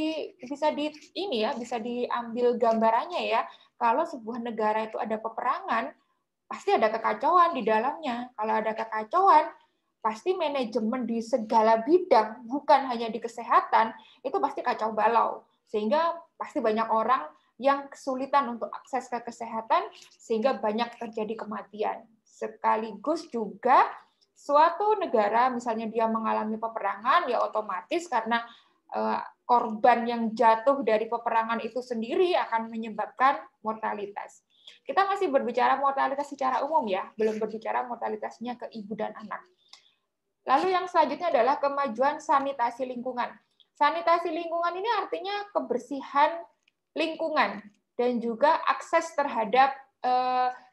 diambil gambarannya ya. Kalau sebuah negara itu ada peperangan, pasti ada kekacauan di dalamnya. Kalau ada kekacauan, pasti manajemen di segala bidang, bukan hanya di kesehatan, itu pasti kacau balau. Sehingga pasti banyak orang yang kesulitan untuk akses ke kesehatan, sehingga banyak terjadi kematian. Sekaligus juga suatu negara, misalnya dia mengalami peperangan, ya otomatis karena korban yang jatuh dari peperangan itu sendiri akan menyebabkan mortalitas. Kita masih berbicara mortalitas secara umum ya, belum berbicara mortalitasnya ke ibu dan anak. Lalu yang selanjutnya adalah kemajuan sanitasi lingkungan. Sanitasi lingkungan ini artinya kebersihan lingkungan dan juga akses terhadap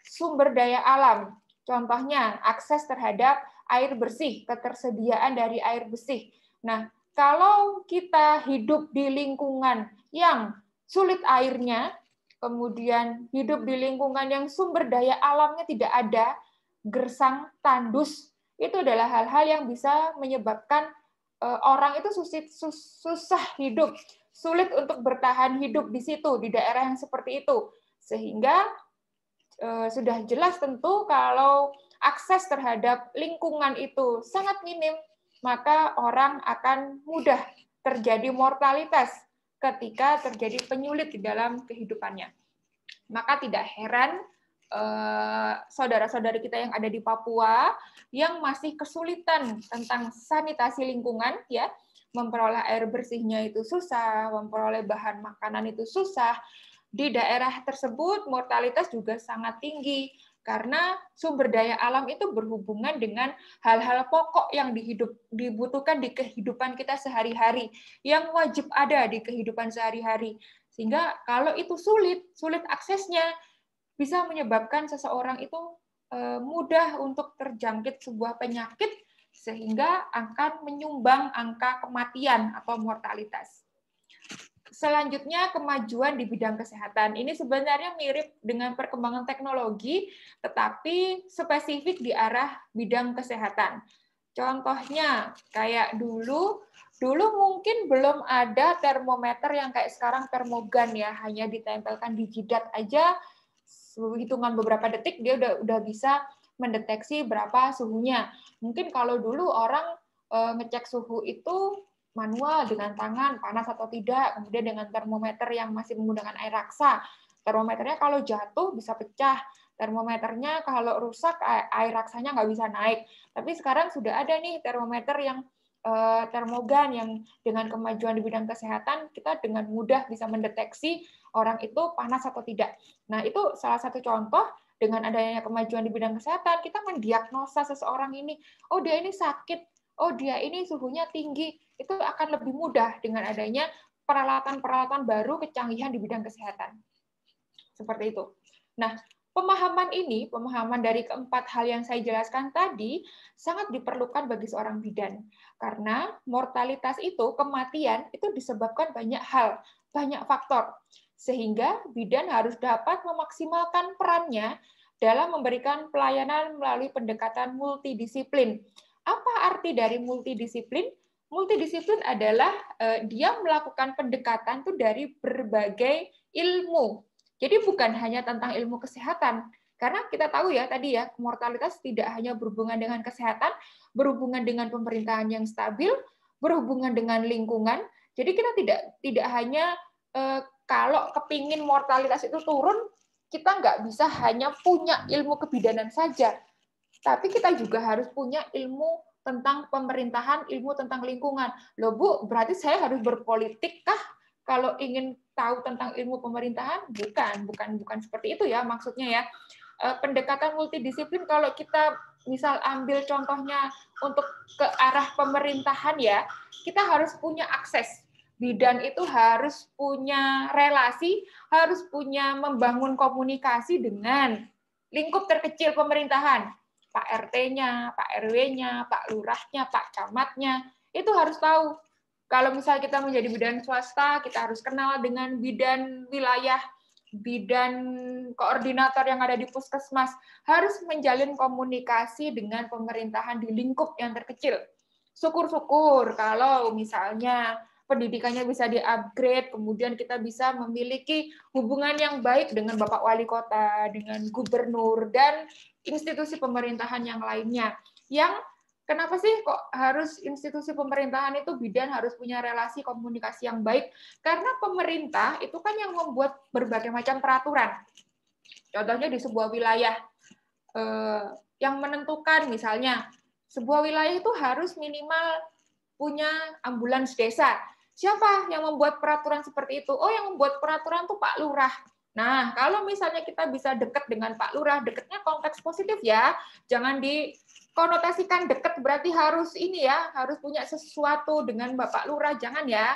sumber daya alam. Contohnya, akses terhadap air bersih, ketersediaan dari air bersih. Nah, kalau kita hidup di lingkungan yang sulit airnya, kemudian hidup di lingkungan yang sumber daya alamnya tidak ada, gersang, tandus, itu adalah hal-hal yang bisa menyebabkan orang itu susah hidup, sulit untuk bertahan hidup di situ, di daerah yang seperti itu. Sehingga sudah jelas tentu kalau akses terhadap lingkungan itu sangat minim, maka orang akan mudah terjadi mortalitas ketika terjadi penyulit di dalam kehidupannya. Maka tidak heran saudara-saudari kita yang ada di Papua yang masih kesulitan tentang sanitasi lingkungan, ya, memperoleh air bersihnya itu susah, memperoleh bahan makanan itu susah. Di daerah tersebut mortalitas juga sangat tinggi karena sumber daya alam itu berhubungan dengan hal-hal pokok yang dibutuhkan di kehidupan kita sehari-hari, yang wajib ada di kehidupan sehari-hari. Sehingga kalau itu sulit aksesnya, bisa menyebabkan seseorang itu mudah untuk terjangkit sebuah penyakit, sehingga akan menyumbang angka kematian atau mortalitas. Selanjutnya, kemajuan di bidang kesehatan. Ini sebenarnya mirip dengan perkembangan teknologi, tetapi spesifik di arah bidang kesehatan. Contohnya, kayak dulu mungkin belum ada termometer yang kayak sekarang termogan ya, hanya ditempelkan di jidat aja, hitungan beberapa detik dia udah bisa mendeteksi berapa suhunya. Mungkin kalau dulu orang ngecek suhu itu manual dengan tangan, panas atau tidak, kemudian dengan termometer yang masih menggunakan air raksa. Termometernya kalau jatuh bisa pecah, termometernya kalau rusak air raksanya nggak bisa naik. Tapi sekarang sudah ada nih termometer yang termogan yang dengan kemajuan di bidang kesehatan kita dengan mudah bisa mendeteksi orang itu panas atau tidak. Nah, itu salah satu contoh dengan adanya kemajuan di bidang kesehatan kita mendiagnosa seseorang ini, oh dia ini sakit, oh dia ini suhunya tinggi, itu akan lebih mudah dengan adanya peralatan-peralatan baru, kecanggihan di bidang kesehatan. Seperti itu. Nah, pemahaman dari keempat hal yang saya jelaskan tadi, sangat diperlukan bagi seorang bidan. Karena mortalitas itu, kematian, itu disebabkan banyak hal, banyak faktor. Sehingga bidan harus dapat memaksimalkan perannya dalam memberikan pelayanan melalui pendekatan multidisiplin. Apa arti dari multidisiplin? Multidisiplin adalah dia melakukan pendekatan itu dari berbagai ilmu. Jadi bukan hanya tentang ilmu kesehatan, karena kita tahu ya tadi ya, mortalitas tidak hanya berhubungan dengan kesehatan, berhubungan dengan pemerintahan yang stabil, berhubungan dengan lingkungan, Jadi kita tidak hanya kalau kepingin mortalitas itu turun, kita nggak bisa hanya punya ilmu kebidanan saja, tapi kita juga harus punya ilmu tentang pemerintahan, ilmu tentang lingkungan. Loh Bu, berarti saya harus berpolitik kah kalau ingin tahu tentang ilmu pemerintahan? Bukan seperti itu ya maksudnya ya. Pendekatan multidisiplin kalau kita misal ambil contohnya untuk ke arah pemerintahan ya, kita harus punya akses. Bidan itu harus punya relasi, harus punya membangun komunikasi dengan lingkup terkecil pemerintahan. Pak RT-nya, Pak RW-nya, Pak Lurahnya, Pak Camatnya, itu harus tahu. Kalau misal kita menjadi bidan swasta, kita harus kenal dengan bidan wilayah, bidan koordinator yang ada di puskesmas, harus menjalin komunikasi dengan pemerintahan di lingkup yang terkecil. Syukur-syukur kalau misalnya pendidikannya bisa di-upgrade, kemudian kita bisa memiliki hubungan yang baik dengan Bapak Wali Kota, dengan gubernur, dan institusi pemerintahan yang lainnya. Yang kenapa sih kok harus institusi pemerintahan itu bidan harus punya relasi komunikasi yang baik? Karena pemerintah itu kan yang membuat berbagai macam peraturan. Contohnya di sebuah wilayah yang menentukan misalnya sebuah wilayah itu harus minimal punya ambulans desa. Siapa yang membuat peraturan seperti itu? Oh, yang membuat peraturan itu Pak Lurah. Nah, kalau misalnya kita bisa dekat dengan Pak Lurah, dekatnya konteks positif ya. Jangan dikonotasikan dekat berarti harus ini ya, harus punya sesuatu dengan Bapak Lurah, jangan ya.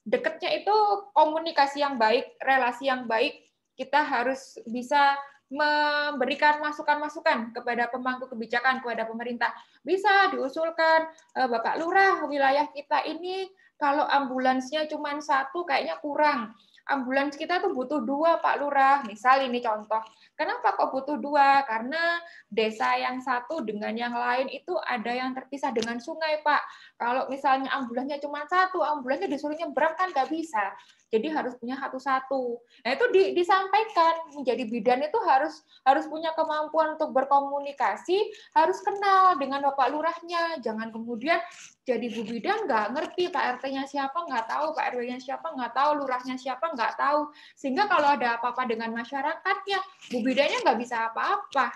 Dekatnya itu komunikasi yang baik, relasi yang baik. Kita harus bisa memberikan masukan-masukan kepada pemangku kebijakan, kepada pemerintah. Bisa diusulkan, Bapak Lurah, wilayah kita ini kalau ambulansnya cuma 1 kayaknya kurang. Ambulans kita tuh butuh 2, Pak Lurah. Misal ini contoh. Kenapa kok butuh 2? Karena desa yang satu dengan yang lain itu ada yang terpisah dengan sungai, Pak. Kalau misalnya ambulansnya cuma 1, ambulansnya disuruh nyebrang kan nggak bisa. Jadi harus punya satu-satu. Nah, itu disampaikan. Menjadi bidan itu harus punya kemampuan untuk berkomunikasi, harus kenal dengan Bapak Lurahnya. Jangan kemudian jadi Bu Bidan nggak ngerti Pak RT-nya siapa, nggak tahu, Pak RW-nya siapa, nggak tahu, lurahnya siapa, nggak tahu. Sehingga kalau ada apa-apa dengan masyarakatnya, Bu Bidannya nggak bisa apa-apa.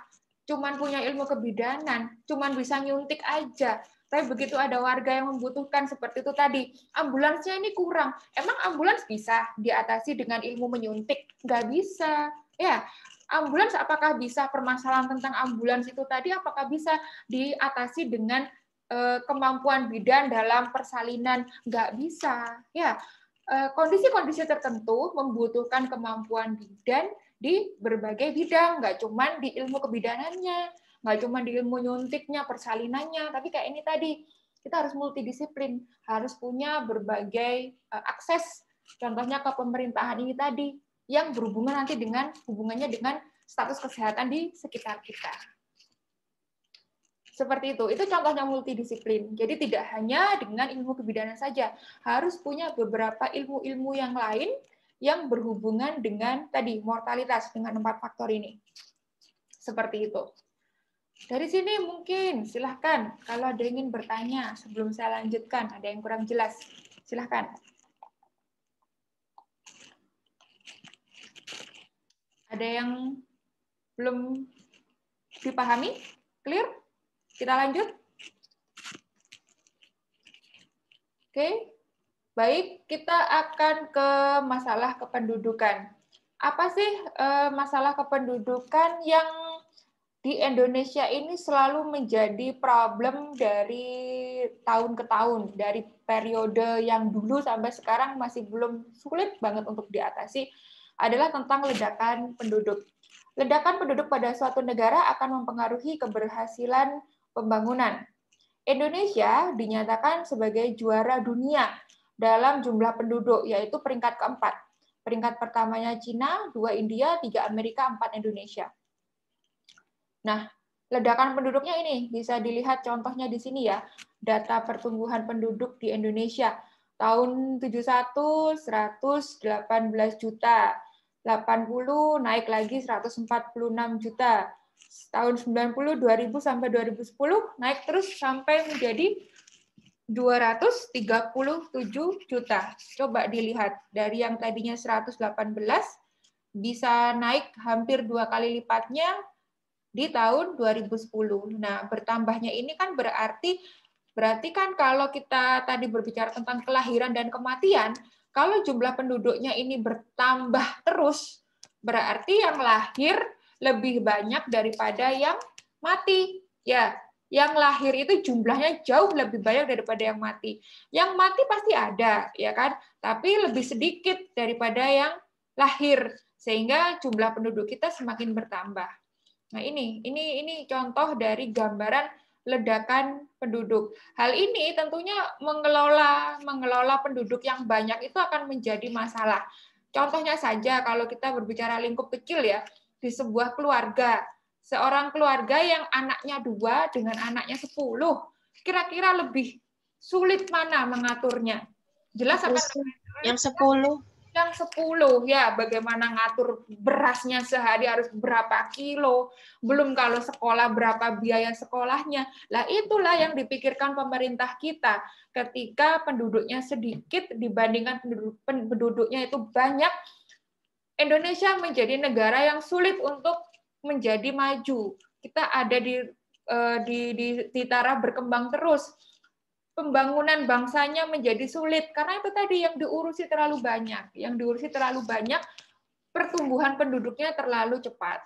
Cuman punya ilmu kebidanan, cuman bisa nyuntik aja. Tapi begitu ada warga yang membutuhkan seperti itu tadi, ambulansnya ini kurang. Emang ambulans bisa diatasi dengan ilmu menyuntik? Nggak bisa. Ya, ambulans apakah bisa permasalahan tentang ambulans itu tadi, apakah bisa diatasi dengan kemampuan bidan dalam persalinan? Nggak bisa. Ya, kondisi-kondisi tertentu membutuhkan kemampuan bidan di berbagai bidang, nggak cuma di ilmu kebidanannya, nggak cuma di ilmu nyuntiknya, persalinannya, tapi kayak ini tadi, kita harus multidisiplin, harus punya berbagai akses, contohnya ke pemerintahan ini tadi, yang berhubungan nanti dengan hubungannya dengan status kesehatan di sekitar kita. Seperti itu contohnya multidisiplin. Jadi tidak hanya dengan ilmu kebidanan saja, harus punya beberapa ilmu-ilmu yang lain yang berhubungan dengan tadi mortalitas dengan 4 faktor ini. Seperti itu. Dari sini mungkin silahkan kalau ada yang ingin bertanya sebelum saya lanjutkan, ada yang kurang jelas, silahkan. Ada yang belum dipahami? Clear? Kita lanjut. Oke, baik, kita akan ke masalah kependudukan. Apa sih masalah kependudukan yang di Indonesia ini selalu menjadi problem dari tahun ke tahun, dari periode yang dulu sampai sekarang masih belum sulit banget untuk diatasi, adalah tentang ledakan penduduk. Ledakan penduduk pada suatu negara akan mempengaruhi keberhasilan pembangunan. Indonesia dinyatakan sebagai juara dunia dalam jumlah penduduk, yaitu peringkat keempat. Peringkat pertamanya Cina, 2 India, 3 Amerika, 4 Indonesia. Nah, ledakan penduduknya ini bisa dilihat contohnya di sini ya, data pertumbuhan penduduk di Indonesia. Tahun 71, 118 juta. 80 naik lagi 146 juta. Tahun 90, 2000 sampai 2010 naik terus sampai menjadi 237 juta. Coba dilihat, dari yang tadinya 118 bisa naik hampir 2 kali lipatnya di tahun 2010. Nah, bertambahnya ini kan berarti kan kalau kita tadi berbicara tentang kelahiran dan kematian, kalau jumlah penduduknya ini bertambah terus, berarti yang lahir lebih banyak daripada yang mati. Ya, yang lahir itu jumlahnya jauh lebih banyak daripada yang mati. Yang mati pasti ada, ya kan? Tapi lebih sedikit daripada yang lahir, sehingga jumlah penduduk kita semakin bertambah. Nah, ini contoh dari gambaran ledakan penduduk. Hal ini tentunya mengelola penduduk yang banyak itu akan menjadi masalah. Contohnya saja kalau kita berbicara lingkup kecil ya, di sebuah keluarga, seorang keluarga yang anaknya 2 dengan anaknya 10, kira-kira lebih sulit mana mengaturnya? Jelas akan yang 10. Yang 10 ya, bagaimana ngatur berasnya sehari harus berapa kilo, belum kalau sekolah berapa biaya sekolahnya. Lah itulah yang dipikirkan pemerintah kita ketika penduduknya sedikit dibandingkan penduduknya itu banyak. Indonesia menjadi negara yang sulit untuk menjadi maju. Kita ada di taraf berkembang terus. Pembangunan bangsanya menjadi sulit karena itu tadi yang diurusi terlalu banyak. Yang diurusi terlalu banyak, pertumbuhan penduduknya terlalu cepat.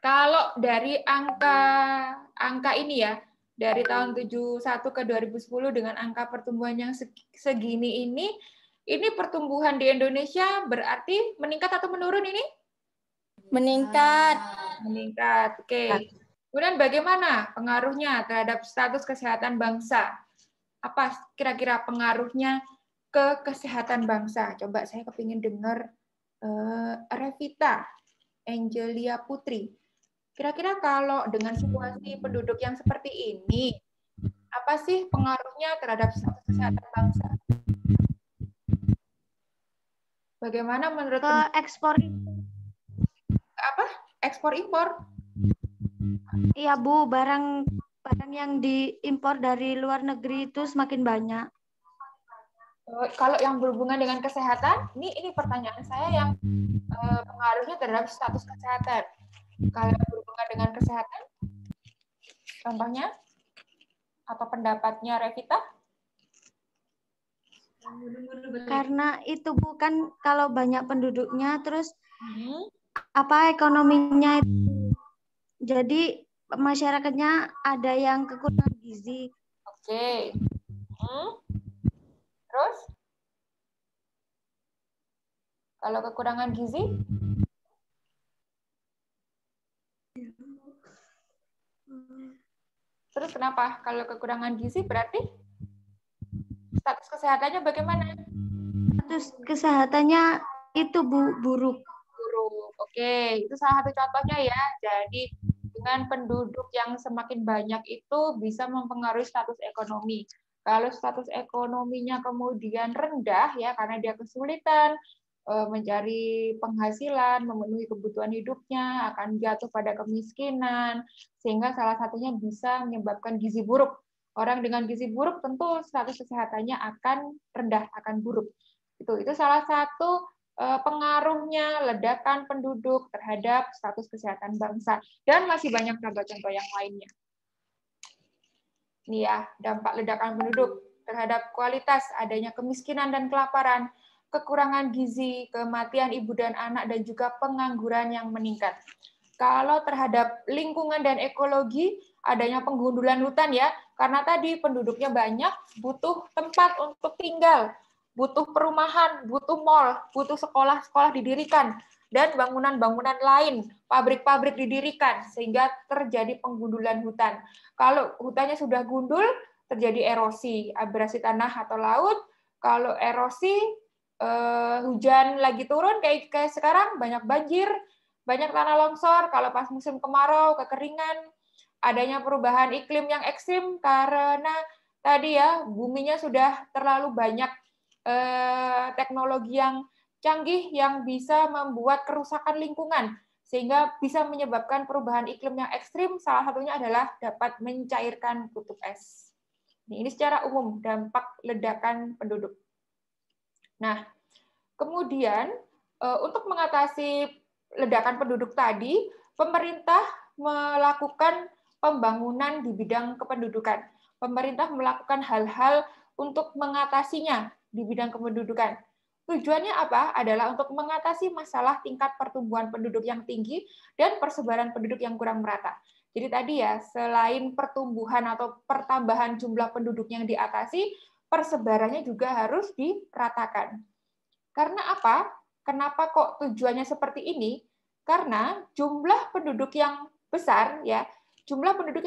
Kalau dari angka ini ya, dari tahun 71 ke 2010 dengan angka pertumbuhan yang segini ini pertumbuhan di Indonesia berarti meningkat atau menurun ini? Meningkat. Meningkat, oke. Kemudian bagaimana pengaruhnya terhadap status kesehatan bangsa? Apa kira-kira pengaruhnya ke kesehatan bangsa? Coba saya kepingin dengar Revita Angelia Putri. Kira-kira kalau dengan situasi penduduk yang seperti ini, apa sih pengaruhnya terhadap status kesehatan bangsa? Bagaimana menurut Ke ekspor apa? Ekspor impor? Iya Bu, barang yang diimpor dari luar negeri itu semakin banyak. Kalau yang berhubungan dengan kesehatan, ini pertanyaan saya yang pengaruhnya terhadap status kesehatan. Kalau berhubungan dengan kesehatan, contohnya atau pendapatnya Revita? Karena itu bukan kalau banyak penduduknya, terus apa ekonominya, jadi masyarakatnya ada yang kekurangan gizi. Oke. Terus? Kalau kekurangan gizi? Terus kenapa? Kalau kekurangan gizi berarti status kesehatannya bagaimana? Status kesehatannya itu buruk. Buruk. Oke, itu salah satu contohnya ya. Jadi dengan penduduk yang semakin banyak itu bisa mempengaruhi status ekonomi. Kalau status ekonominya kemudian rendah ya karena dia kesulitan mencari penghasilan, memenuhi kebutuhan hidupnya, akan jatuh pada kemiskinan, sehingga salah satunya bisa menyebabkan gizi buruk. Orang dengan gizi buruk tentu status kesehatannya akan rendah, akan buruk. Itu salah satu pengaruhnya ledakan penduduk terhadap status kesehatan bangsa. Dan masih banyak contoh-contoh yang lainnya. Ini ya, dampak ledakan penduduk terhadap kualitas adanya kemiskinan dan kelaparan, kekurangan gizi, kematian ibu dan anak, dan juga pengangguran yang meningkat. Kalau terhadap lingkungan dan ekologi, adanya penggundulan hutan ya, karena tadi penduduknya banyak, butuh tempat untuk tinggal, butuh perumahan, butuh mall, butuh sekolah-sekolah didirikan, dan bangunan-bangunan lain, pabrik-pabrik didirikan, sehingga terjadi penggundulan hutan. Kalau hutannya sudah gundul, terjadi erosi, abrasi tanah atau laut. Kalau erosi, hujan lagi turun, kayak sekarang, banyak banjir, banyak tanah longsor. Kalau pas musim kemarau, kekeringan, adanya perubahan iklim yang ekstrim, karena tadi ya, buminya sudah terlalu banyak teknologi yang canggih yang bisa membuat kerusakan lingkungan, sehingga bisa menyebabkan perubahan iklim yang ekstrim, salah satunya adalah dapat mencairkan kutub es. Ini secara umum dampak ledakan penduduk. Nah, kemudian untuk mengatasi ledakan penduduk tadi, pemerintah melakukan pembangunan di bidang kependudukan. Pemerintah melakukan hal-hal untuk mengatasinya di bidang kependudukan. Tujuannya apa? Adalah untuk mengatasi masalah tingkat pertumbuhan penduduk yang tinggi dan persebaran penduduk yang kurang merata. Jadi tadi ya, selain pertumbuhan atau pertambahan jumlah penduduk yang diatasi, persebarannya juga harus diratakan. Karena apa? Kenapa kok tujuannya seperti ini? Karena jumlah penduduk yang besar, ya, jumlah penduduk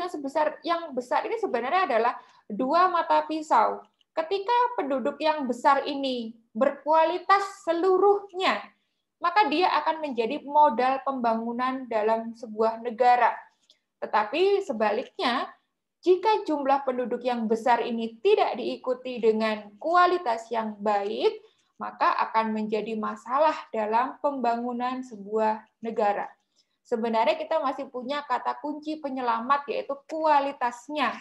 yang besar ini sebenarnya adalah dua mata pisau. Ketika penduduk yang besar ini berkualitas seluruhnya, maka dia akan menjadi modal pembangunan dalam sebuah negara. Tetapi sebaliknya, jika jumlah penduduk yang besar ini tidak diikuti dengan kualitas yang baik, maka akan menjadi masalah dalam pembangunan sebuah negara. Sebenarnya kita masih punya kata kunci penyelamat, yaitu kualitasnya.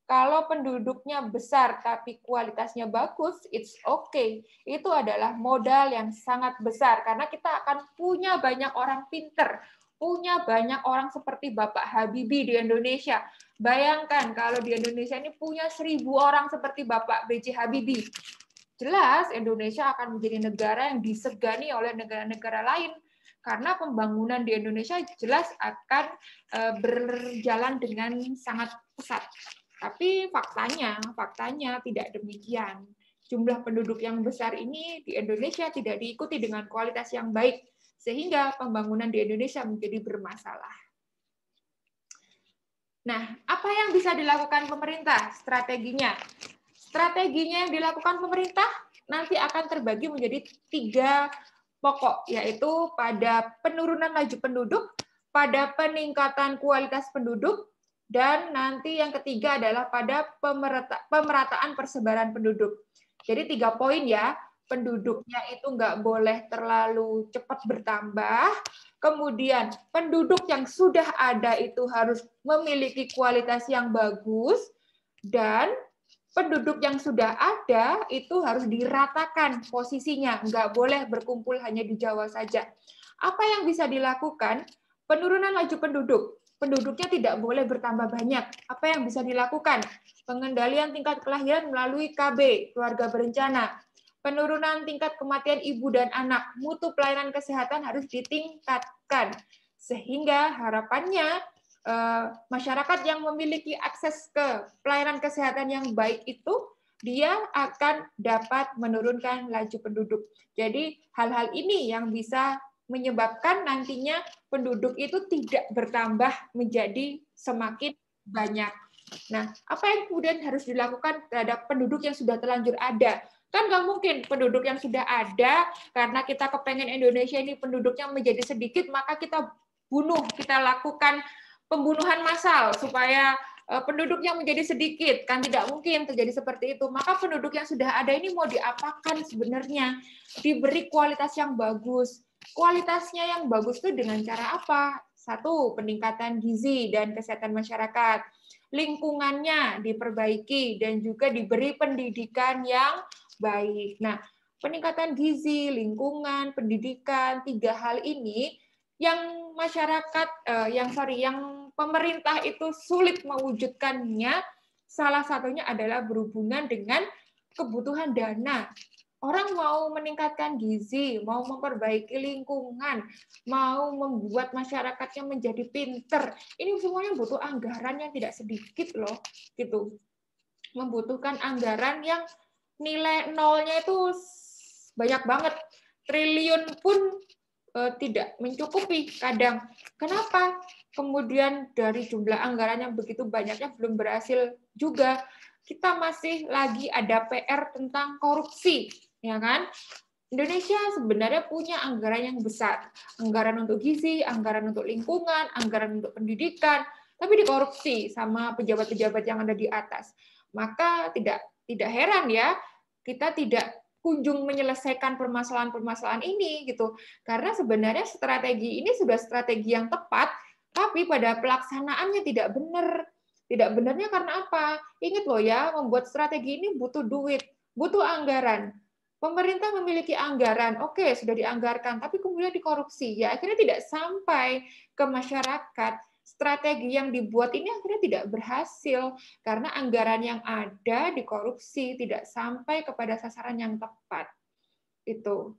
Kalau penduduknya besar tapi kualitasnya bagus, it's okay. Itu adalah modal yang sangat besar, karena kita akan punya banyak orang pinter, punya banyak orang seperti Bapak Habibie di Indonesia. Bayangkan kalau di Indonesia ini punya 1.000 orang seperti Bapak B.J. Habibie. Jelas Indonesia akan menjadi negara yang disegani oleh negara-negara lain, karena pembangunan di Indonesia jelas akan berjalan dengan sangat pesat. Tapi faktanya tidak demikian. Jumlah penduduk yang besar ini di Indonesia tidak diikuti dengan kualitas yang baik, sehingga pembangunan di Indonesia menjadi bermasalah. Nah, apa yang bisa dilakukan pemerintah? Strateginya. Strateginya yang dilakukan pemerintah nanti akan terbagi menjadi 3 pokok, yaitu pada penurunan laju penduduk, pada peningkatan kualitas penduduk, dan nanti yang ketiga adalah pada pemerataan persebaran penduduk. Jadi 3 poin ya. Penduduknya itu nggak boleh terlalu cepat bertambah, kemudian penduduk yang sudah ada itu harus memiliki kualitas yang bagus, dan penduduk yang sudah ada itu harus diratakan posisinya, nggak boleh berkumpul hanya di Jawa saja. Apa yang bisa dilakukan? Penurunan laju penduduk. Penduduknya tidak boleh bertambah banyak. Apa yang bisa dilakukan? Pengendalian tingkat kelahiran melalui KB, keluarga berencana. Penurunan tingkat kematian ibu dan anak, mutu pelayanan kesehatan harus ditingkatkan. Sehingga harapannya masyarakat yang memiliki akses ke pelayanan kesehatan yang baik itu, dia akan dapat menurunkan laju penduduk. Jadi hal-hal ini yang bisa menyebabkan nantinya penduduk itu tidak bertambah menjadi semakin banyak. Nah, apa yang kemudian harus dilakukan terhadap penduduk yang sudah terlanjur ada? Kan nggak mungkin penduduk yang sudah ada, karena kita kepengen Indonesia ini penduduknya menjadi sedikit, maka kita bunuh, kita lakukan pembunuhan massal supaya penduduknya menjadi sedikit. Kan tidak mungkin terjadi seperti itu. Maka penduduk yang sudah ada ini mau diapakan sebenarnya? Diberi kualitas yang bagus. Kualitasnya yang bagus itu dengan cara apa? 1, peningkatan gizi dan kesehatan masyarakat. Lingkungannya diperbaiki dan juga diberi pendidikan yang baik. Nah, peningkatan gizi, lingkungan, pendidikan, 3 hal ini yang masyarakat, yang pemerintah itu sulit mewujudkannya, salah satunya adalah berhubungan dengan kebutuhan dana. Orang mau meningkatkan gizi, mau memperbaiki lingkungan, mau membuat masyarakatnya menjadi pinter, ini semuanya butuh anggaran yang tidak sedikit loh, gitu. Membutuhkan anggaran yang nilai nolnya itu banyak banget, triliun pun tidak mencukupi kadang. Kenapa? Kemudian dari jumlah anggaran yang begitu banyaknya belum berhasil juga, kita masih lagi ada PR tentang korupsi, ya kan? Indonesia sebenarnya punya anggaran yang besar, anggaran untuk gizi, anggaran untuk lingkungan, anggaran untuk pendidikan, tapi dikorupsi sama pejabat-pejabat yang ada di atas. Maka tidak heran ya, kita tidak kunjung menyelesaikan permasalahan-permasalahan ini gitu. Karena sebenarnya strategi ini sudah strategi yang tepat, tapi pada pelaksanaannya tidak benar. Tidak benarnya karena apa? Ingat loh ya, membuat strategi ini butuh duit, butuh anggaran. Pemerintah memiliki anggaran, oke, sudah dianggarkan, tapi kemudian dikorupsi. Ya, akhirnya tidak sampai ke masyarakat. Strategi yang dibuat ini akhirnya tidak berhasil karena anggaran yang ada dikorupsi, tidak sampai kepada sasaran yang tepat. Itu.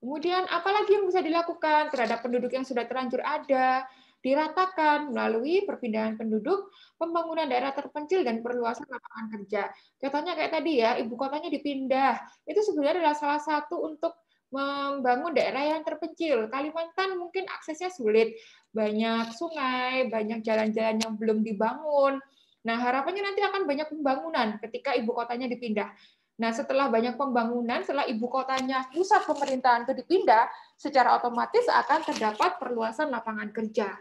Kemudian apalagi yang bisa dilakukan terhadap penduduk yang sudah terlanjur ada? Diratakan melalui perpindahan penduduk, pembangunan daerah terpencil, dan perluasan lapangan kerja. Contohnya kayak tadi ya, ibu kotanya dipindah. Itu sebenarnya adalah salah satu untuk membangun daerah yang terpencil. Kalimantan mungkin aksesnya sulit, banyak sungai, banyak jalan-jalan yang belum dibangun. Nah, harapannya nanti akan banyak pembangunan ketika ibu kotanya dipindah. Nah, setelah banyak pembangunan, setelah ibu kotanya, pusat pemerintahan itu dipindah, secara otomatis akan terdapat perluasan lapangan kerja.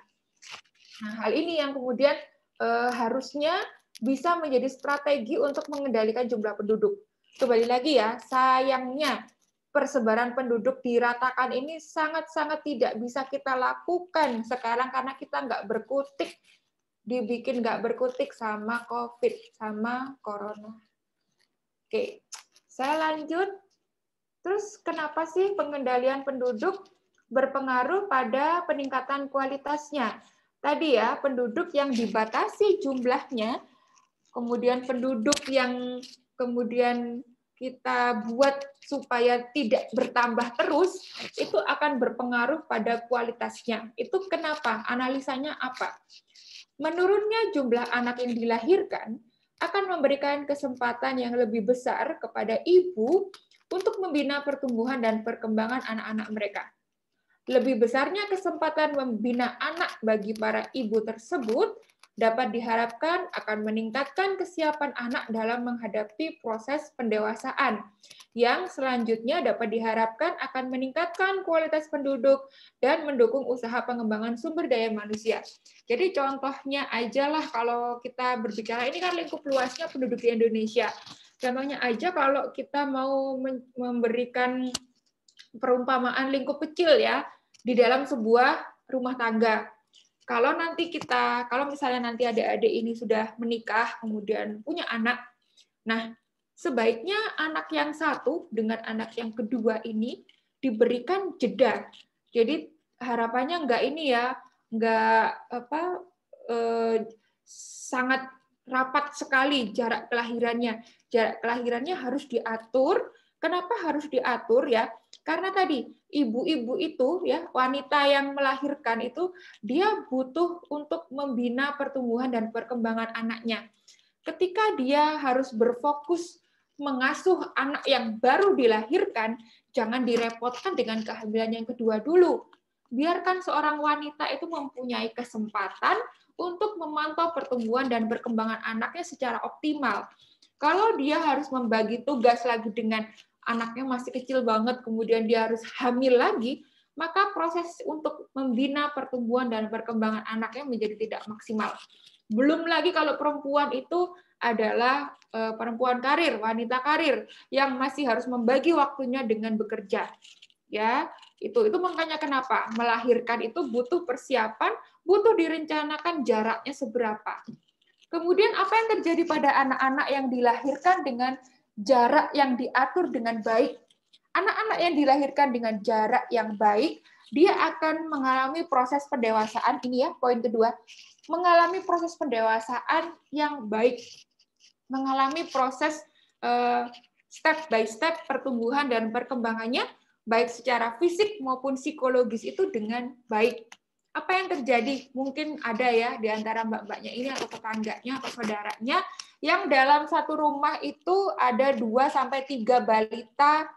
Nah, hal ini yang kemudian harusnya bisa menjadi strategi untuk mengendalikan jumlah penduduk. Kembali lagi ya, sayangnya persebaran penduduk diratakan ini sangat-sangat tidak bisa kita lakukan sekarang karena kita nggak berkutik, dibikin nggak berkutik sama COVID, sama Corona. Oke, saya lanjut. Terus kenapa sih pengendalian penduduk berpengaruh pada peningkatan kualitasnya? Tadi ya, penduduk yang dibatasi jumlahnya, kemudian penduduk yang kemudian kita buat supaya tidak bertambah terus, itu akan berpengaruh pada kualitasnya. Itu kenapa? Analisanya apa? Menurunnya jumlah anak yang dilahirkan akan memberikan kesempatan yang lebih besar kepada ibu untuk membina pertumbuhan dan perkembangan anak-anak mereka. Lebih besarnya kesempatan membina anak bagi para ibu tersebut dapat diharapkan akan meningkatkan kesiapan anak dalam menghadapi proses pendewasaan, yang selanjutnya dapat diharapkan akan meningkatkan kualitas penduduk dan mendukung usaha pengembangan sumber daya manusia. Jadi contohnya aja lah kalau kita berbicara, ini kan lingkup luasnya penduduk di Indonesia. Contohnya aja kalau kita mau memberikan perumpamaan lingkup kecil ya, di dalam sebuah rumah tangga. Kalau misalnya nanti adik-adik ini sudah menikah, kemudian punya anak, nah sebaiknya anak yang satu dengan anak yang kedua ini diberikan jeda. Jadi harapannya sangat rapat sekali jarak kelahirannya. Jarak kelahirannya harus diatur. Kenapa harus diatur ya? Karena tadi ibu-ibu itu ya, wanita yang melahirkan itu dia butuh untuk membina pertumbuhan dan perkembangan anaknya. Ketika dia harus berfokus mengasuh anak yang baru dilahirkan, jangan direpotkan dengan kehamilan yang kedua dulu. Biarkan seorang wanita itu mempunyai kesempatan untuk memantau pertumbuhan dan perkembangan anaknya secara optimal. Kalau dia harus membagi tugas lagi dengan anaknya masih kecil banget, kemudian dia harus hamil lagi, maka proses untuk membina pertumbuhan dan perkembangan anaknya menjadi tidak maksimal. Belum lagi kalau perempuan itu adalah perempuan karir, wanita karir, yang masih harus membagi waktunya dengan bekerja. Ya, itu makanya kenapa melahirkan itu butuh persiapan, butuh direncanakan jaraknya seberapa. Kemudian apa yang terjadi pada anak-anak yang dilahirkan dengan jarak yang diatur dengan baik? Anak-anak yang dilahirkan dengan jarak yang baik, dia akan mengalami proses pendewasaan, ini ya poin kedua, mengalami proses pendewasaan yang baik, mengalami proses step by step pertumbuhan dan perkembangannya, baik secara fisik maupun psikologis itu dengan baik. Apa yang terjadi? Mungkin ada ya di antara mbak-mbaknya ini atau tetangganya atau saudaranya yang dalam satu rumah itu ada 2-3 balita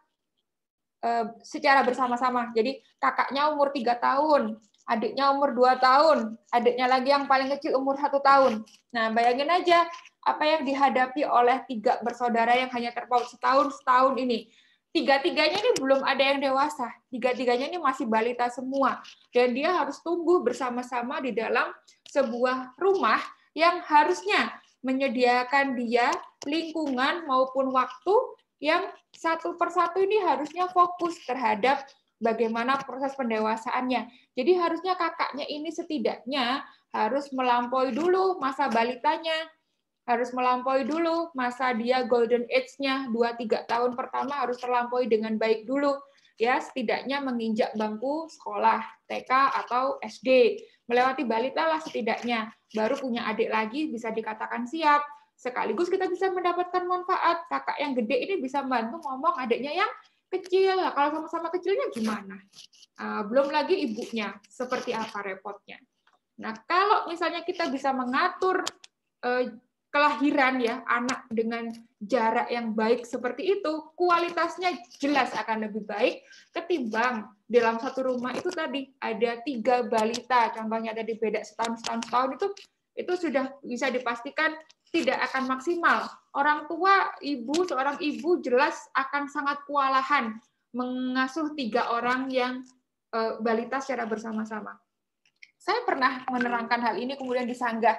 secara bersama-sama. Jadi kakaknya umur 3 tahun, adiknya umur 2 tahun, adiknya lagi yang paling kecil umur 1 tahun. Nah, bayangin aja apa yang dihadapi oleh 3 bersaudara yang hanya terpaut setahun ini. 3-tiganya ini belum ada yang dewasa, 3-tiganya ini masih balita semua, dan dia harus tumbuh bersama-sama di dalam sebuah rumah yang harusnya menyediakan dia lingkungan maupun waktu yang satu persatu ini harusnya fokus terhadap bagaimana proses pendewasaannya. Jadi harusnya kakaknya ini setidaknya harus melampaui dulu masa balitanya, harus melampaui dulu masa dia golden age-nya, 2-3 tahun pertama harus terlampaui dengan baik dulu. Ya, setidaknya menginjak bangku sekolah, TK atau SD. Melewati balita lah setidaknya. Baru punya adik lagi bisa dikatakan siap. Sekaligus kita bisa mendapatkan manfaat. Kakak yang gede ini bisa bantu ngomong adiknya yang kecil. Nah, kalau sama-sama kecilnya gimana? Belum lagi ibunya, seperti apa repotnya. Nah, kalau misalnya kita bisa mengatur kelahiran ya anak dengan jarak yang baik seperti itu, kualitasnya jelas akan lebih baik ketimbang dalam satu rumah itu tadi ada 3 balita, contohnya tadi beda setahun itu sudah bisa dipastikan tidak akan maksimal. Orang tua, seorang ibu jelas akan sangat kewalahan mengasuh 3 orang yang balita secara bersama-sama. Saya pernah menerangkan hal ini kemudian disanggah,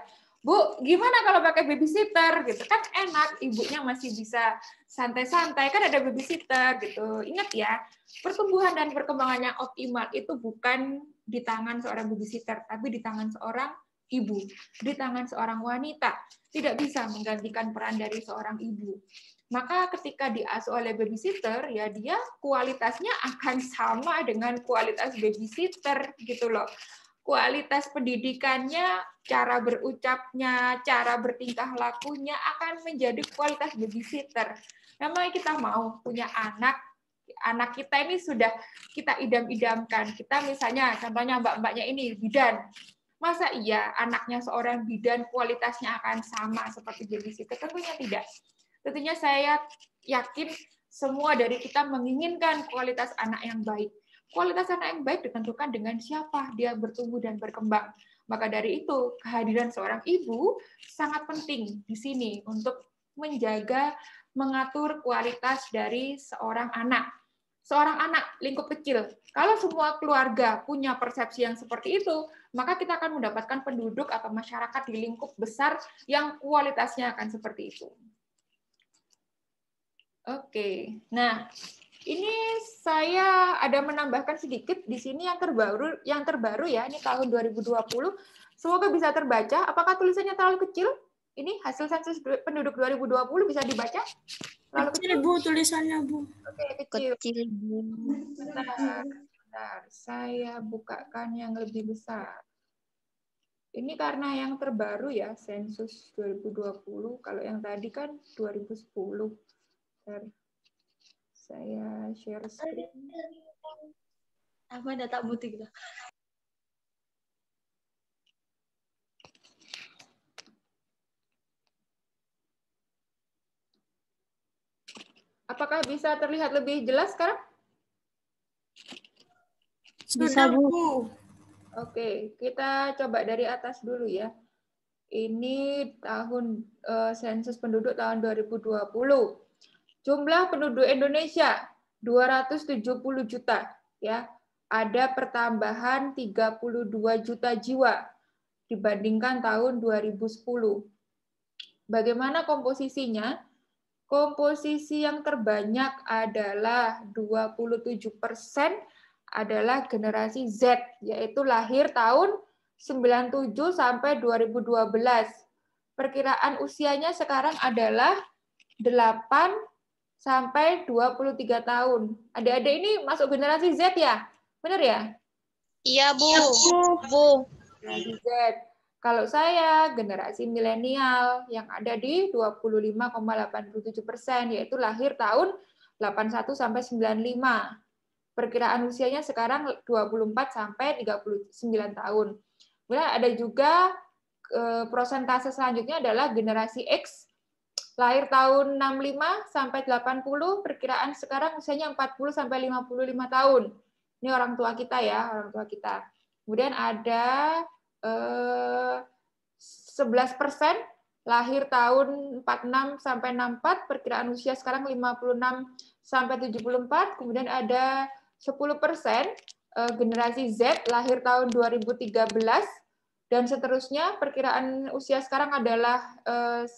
Bu, gimana kalau pakai babysitter gitu kan enak, ibunya masih bisa santai-santai kan ada babysitter gitu. Ingat ya, pertumbuhan dan perkembangan yang optimal itu bukan di tangan seorang babysitter, tapi di tangan seorang ibu, di tangan seorang wanita. Tidak bisa menggantikan peran dari seorang ibu. Maka ketika diasuh oleh babysitter, ya dia kualitasnya akan sama dengan kualitas babysitter gitu loh. Kualitas pendidikannya, cara berucapnya, cara bertingkah lakunya akan menjadi kualitas babysitter. Namanya kita mau punya anak kita ini sudah kita idam-idamkan. Kita misalnya, contohnya mbak-mbaknya ini bidan. Masa iya anaknya seorang bidan kualitasnya akan sama seperti babysitter? Tentunya tidak. Tentunya saya yakin semua dari kita menginginkan kualitas anak yang baik. Kualitas anak yang baik ditentukan dengan siapa dia bertumbuh dan berkembang. Maka dari itu, kehadiran seorang ibu sangat penting di sini untuk menjaga, mengatur kualitas dari seorang anak. Seorang anak lingkup kecil, kalau semua keluarga punya persepsi yang seperti itu, maka kita akan mendapatkan penduduk atau masyarakat di lingkup besar yang kualitasnya akan seperti itu. Oke, nah ini saya ada menambahkan sedikit di sini yang terbaru ya, ini tahun 2020. Semoga bisa terbaca. Apakah tulisannya terlalu kecil? Ini hasil sensus penduduk 2020 bisa dibaca? Terlalu kecil, Bu, tulisannya, Bu. Oke, kecil. Kecil, Bu. Bentar, saya bukakan yang lebih besar. Ini karena yang terbaru ya, sensus 2020. Kalau yang tadi kan 2010. Saya share screen. Apa data butuh gitu? Apakah bisa terlihat lebih jelas sekarang? Sudah, Bu. Oke, kita coba dari atas dulu ya. Ini tahun sensus penduduk tahun 2020. Jumlah penduduk Indonesia 270 juta ya. Ada pertambahan 32 juta jiwa dibandingkan tahun 2010. Bagaimana komposisinya? Komposisi yang terbanyak adalah 27% adalah generasi Z, yaitu lahir tahun 97 sampai 2012. Perkiraan usianya sekarang adalah 8 sampai 23 tahun. Adik-adik ini masuk generasi Z ya? Benar ya? Iya, Bu. Bu. Generasi Z. Kalau saya generasi milenial yang ada di 25,87%, yaitu lahir tahun 81 sampai 95. Perkiraan usianya sekarang 24 sampai 39 tahun. Kemudian ada juga prosentase selanjutnya adalah generasi X, lahir tahun 65 sampai 80, perkiraan sekarang usianya 40 sampai 55 tahun. Ini orang tua kita ya, orang tua kita. Kemudian ada 11% lahir tahun 46 sampai 64, perkiraan usia sekarang 56 sampai 74. Kemudian ada 10% generasi Z lahir tahun 2013 dan seterusnya, perkiraan usia sekarang adalah 1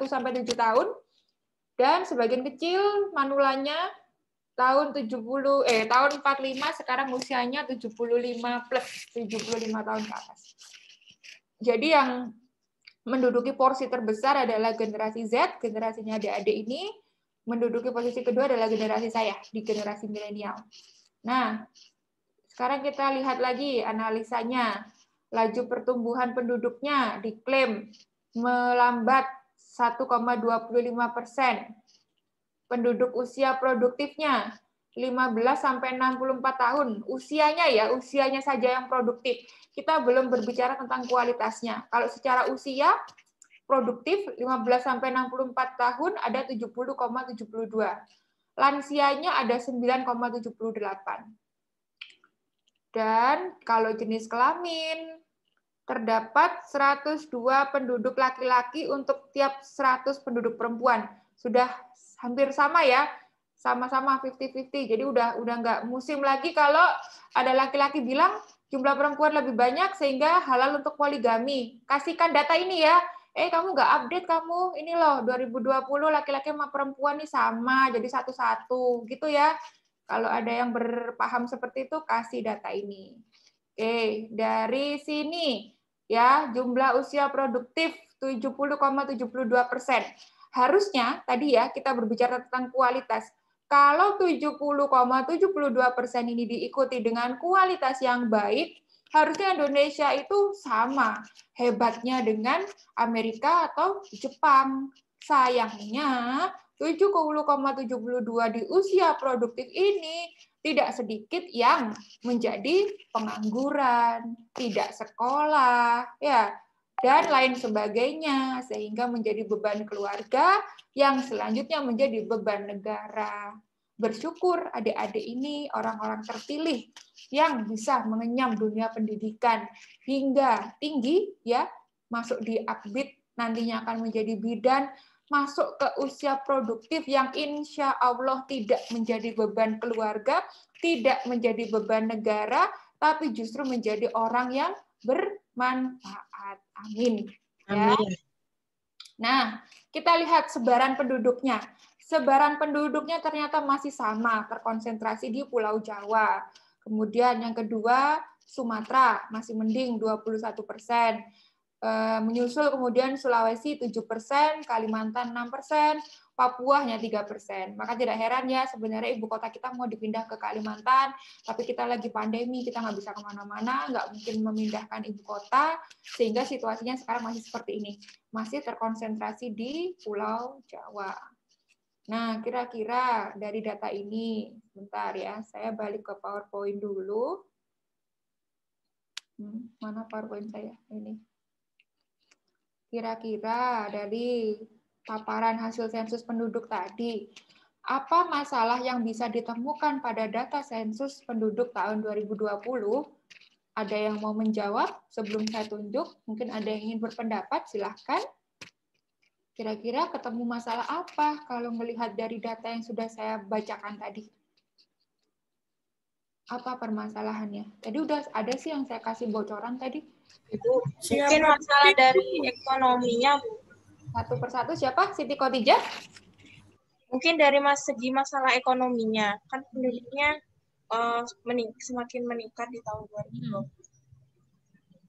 sampai 7 tahun. Dan sebagian kecil manulanya tahun 45 sekarang usianya 75 plus, 75 tahun ke atas. Jadi yang menduduki porsi terbesar adalah generasi Z, generasinya adik-adik ini. Menduduki posisi kedua adalah generasi saya, di generasi milenial. Nah, sekarang kita lihat lagi analisanya. Laju pertumbuhan penduduknya diklaim melambat 1,25%. Penduduk usia produktifnya 15-64 tahun. Usianya saja yang produktif. Kita belum berbicara tentang kualitasnya. Kalau secara usia produktif 15-64 tahun ada 70,72. Lansianya ada 9,78. Dan kalau jenis kelamin terdapat 102 penduduk laki-laki untuk tiap 100 penduduk perempuan. Sudah hampir sama ya, sama-sama 50-50. Jadi udah nggak musim lagi kalau ada laki-laki bilang jumlah perempuan lebih banyak sehingga halal untuk poligami. Kasihkan data ini ya. Kamu nggak update kamu. Ini loh 2020 laki-laki sama perempuan nih sama, jadi satu-satu gitu ya. Kalau ada yang berpaham seperti itu kasih data ini. Oke, dari sini ya jumlah usia produktif 70,72%. Harusnya tadi ya kita berbicara tentang kualitas. Kalau 70,72% ini diikuti dengan kualitas yang baik, harusnya Indonesia itu sama hebatnya dengan Amerika atau Jepang. Sayangnya 70,72 di usia produktif ini tidak sedikit yang menjadi pengangguran, tidak sekolah, ya, dan lain sebagainya, sehingga menjadi beban keluarga yang selanjutnya menjadi beban negara. Bersyukur adik-adik ini orang-orang terpilih yang bisa mengenyam dunia pendidikan hingga tinggi, ya, masuk di Akbid, nantinya akan menjadi bidan, masuk ke usia produktif yang insya Allah tidak menjadi beban keluarga, tidak menjadi beban negara, tapi justru menjadi orang yang bermanfaat. Amin. Ya. Amin. Nah, kita lihat sebaran penduduknya. Sebaran penduduknya ternyata masih sama, terkonsentrasi di Pulau Jawa. Kemudian yang kedua, Sumatera, masih mending 21%. Menyusul kemudian Sulawesi 7%, Kalimantan 6%, Papua hanya 3%. Maka tidak heran ya sebenarnya ibu kota kita mau dipindah ke Kalimantan, tapi kita lagi pandemi, kita nggak bisa kemana-mana, nggak mungkin memindahkan ibu kota, sehingga situasinya sekarang masih seperti ini. Masih terkonsentrasi di Pulau Jawa. Nah, kira-kira dari data ini, bentar ya, saya balik ke PowerPoint dulu. Mana PowerPoint saya? Ini. Kira-kira dari paparan hasil sensus penduduk tadi, apa masalah yang bisa ditemukan pada data sensus penduduk tahun 2020? Ada yang mau menjawab sebelum saya tunjuk? Mungkin ada yang ingin berpendapat, silahkan. Kira-kira ketemu masalah apa kalau melihat dari data yang sudah saya bacakan tadi? Apa permasalahannya? Tadi udah ada sih yang saya kasih bocoran tadi. Ibu, mungkin masalah dari ekonominya, Bu. Satu persatu siapa? Siti Khotijah? Mungkin dari segi masalah ekonominya, kan penduduknya semakin meningkat di tahun 2020.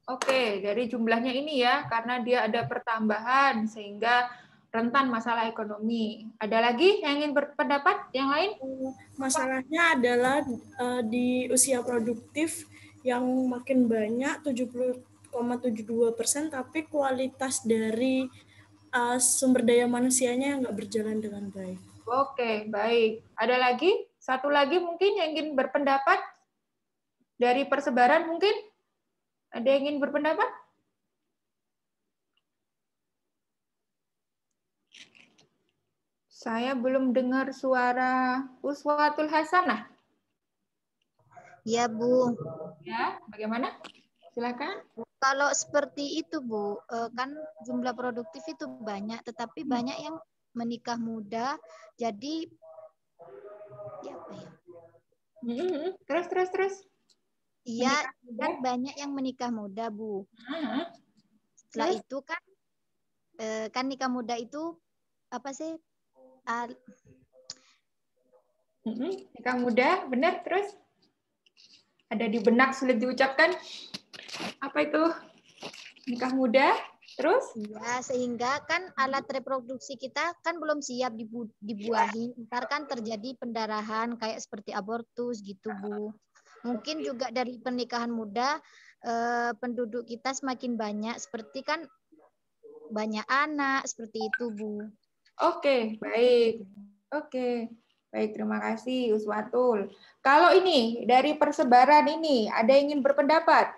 Oke, dari jumlahnya ini ya, karena dia ada pertambahan sehingga rentan masalah ekonomi. Ada lagi yang ingin berpendapat? Yang lain? Masalahnya adalah di usia produktif yang makin banyak 70,72%, tapi kualitas dari sumber daya manusianya nggak berjalan dengan baik. Oke, baik. Ada lagi? Satu lagi mungkin yang ingin berpendapat? Dari persebaran mungkin? Ada yang ingin berpendapat? Saya belum dengar suara Uswatul Hasanah. Ya, Bu. Ya, bagaimana? Silakan. Kalau seperti itu, Bu, kan jumlah produktif itu banyak, tetapi banyak yang menikah muda, jadi ya apa ya? Terus. Iya, kan banyak yang menikah muda, Bu. Setelah itu kan nikah muda itu apa sih? Nikah muda, benar. Terus ada di benak sulit diucapkan. Apa itu? Nikah muda. Terus? Ya, sehingga kan alat reproduksi kita kan belum siap dibuahi. Ntar kan terjadi pendarahan kayak seperti abortus gitu, Bu. Mungkin juga dari pernikahan muda, penduduk kita semakin banyak. Seperti kan banyak anak, seperti itu, Bu. Oke, baik. Oke, baik. Terima kasih, Uswatul. Kalau ini, dari persebaran ini, ada yang ingin berpendapat?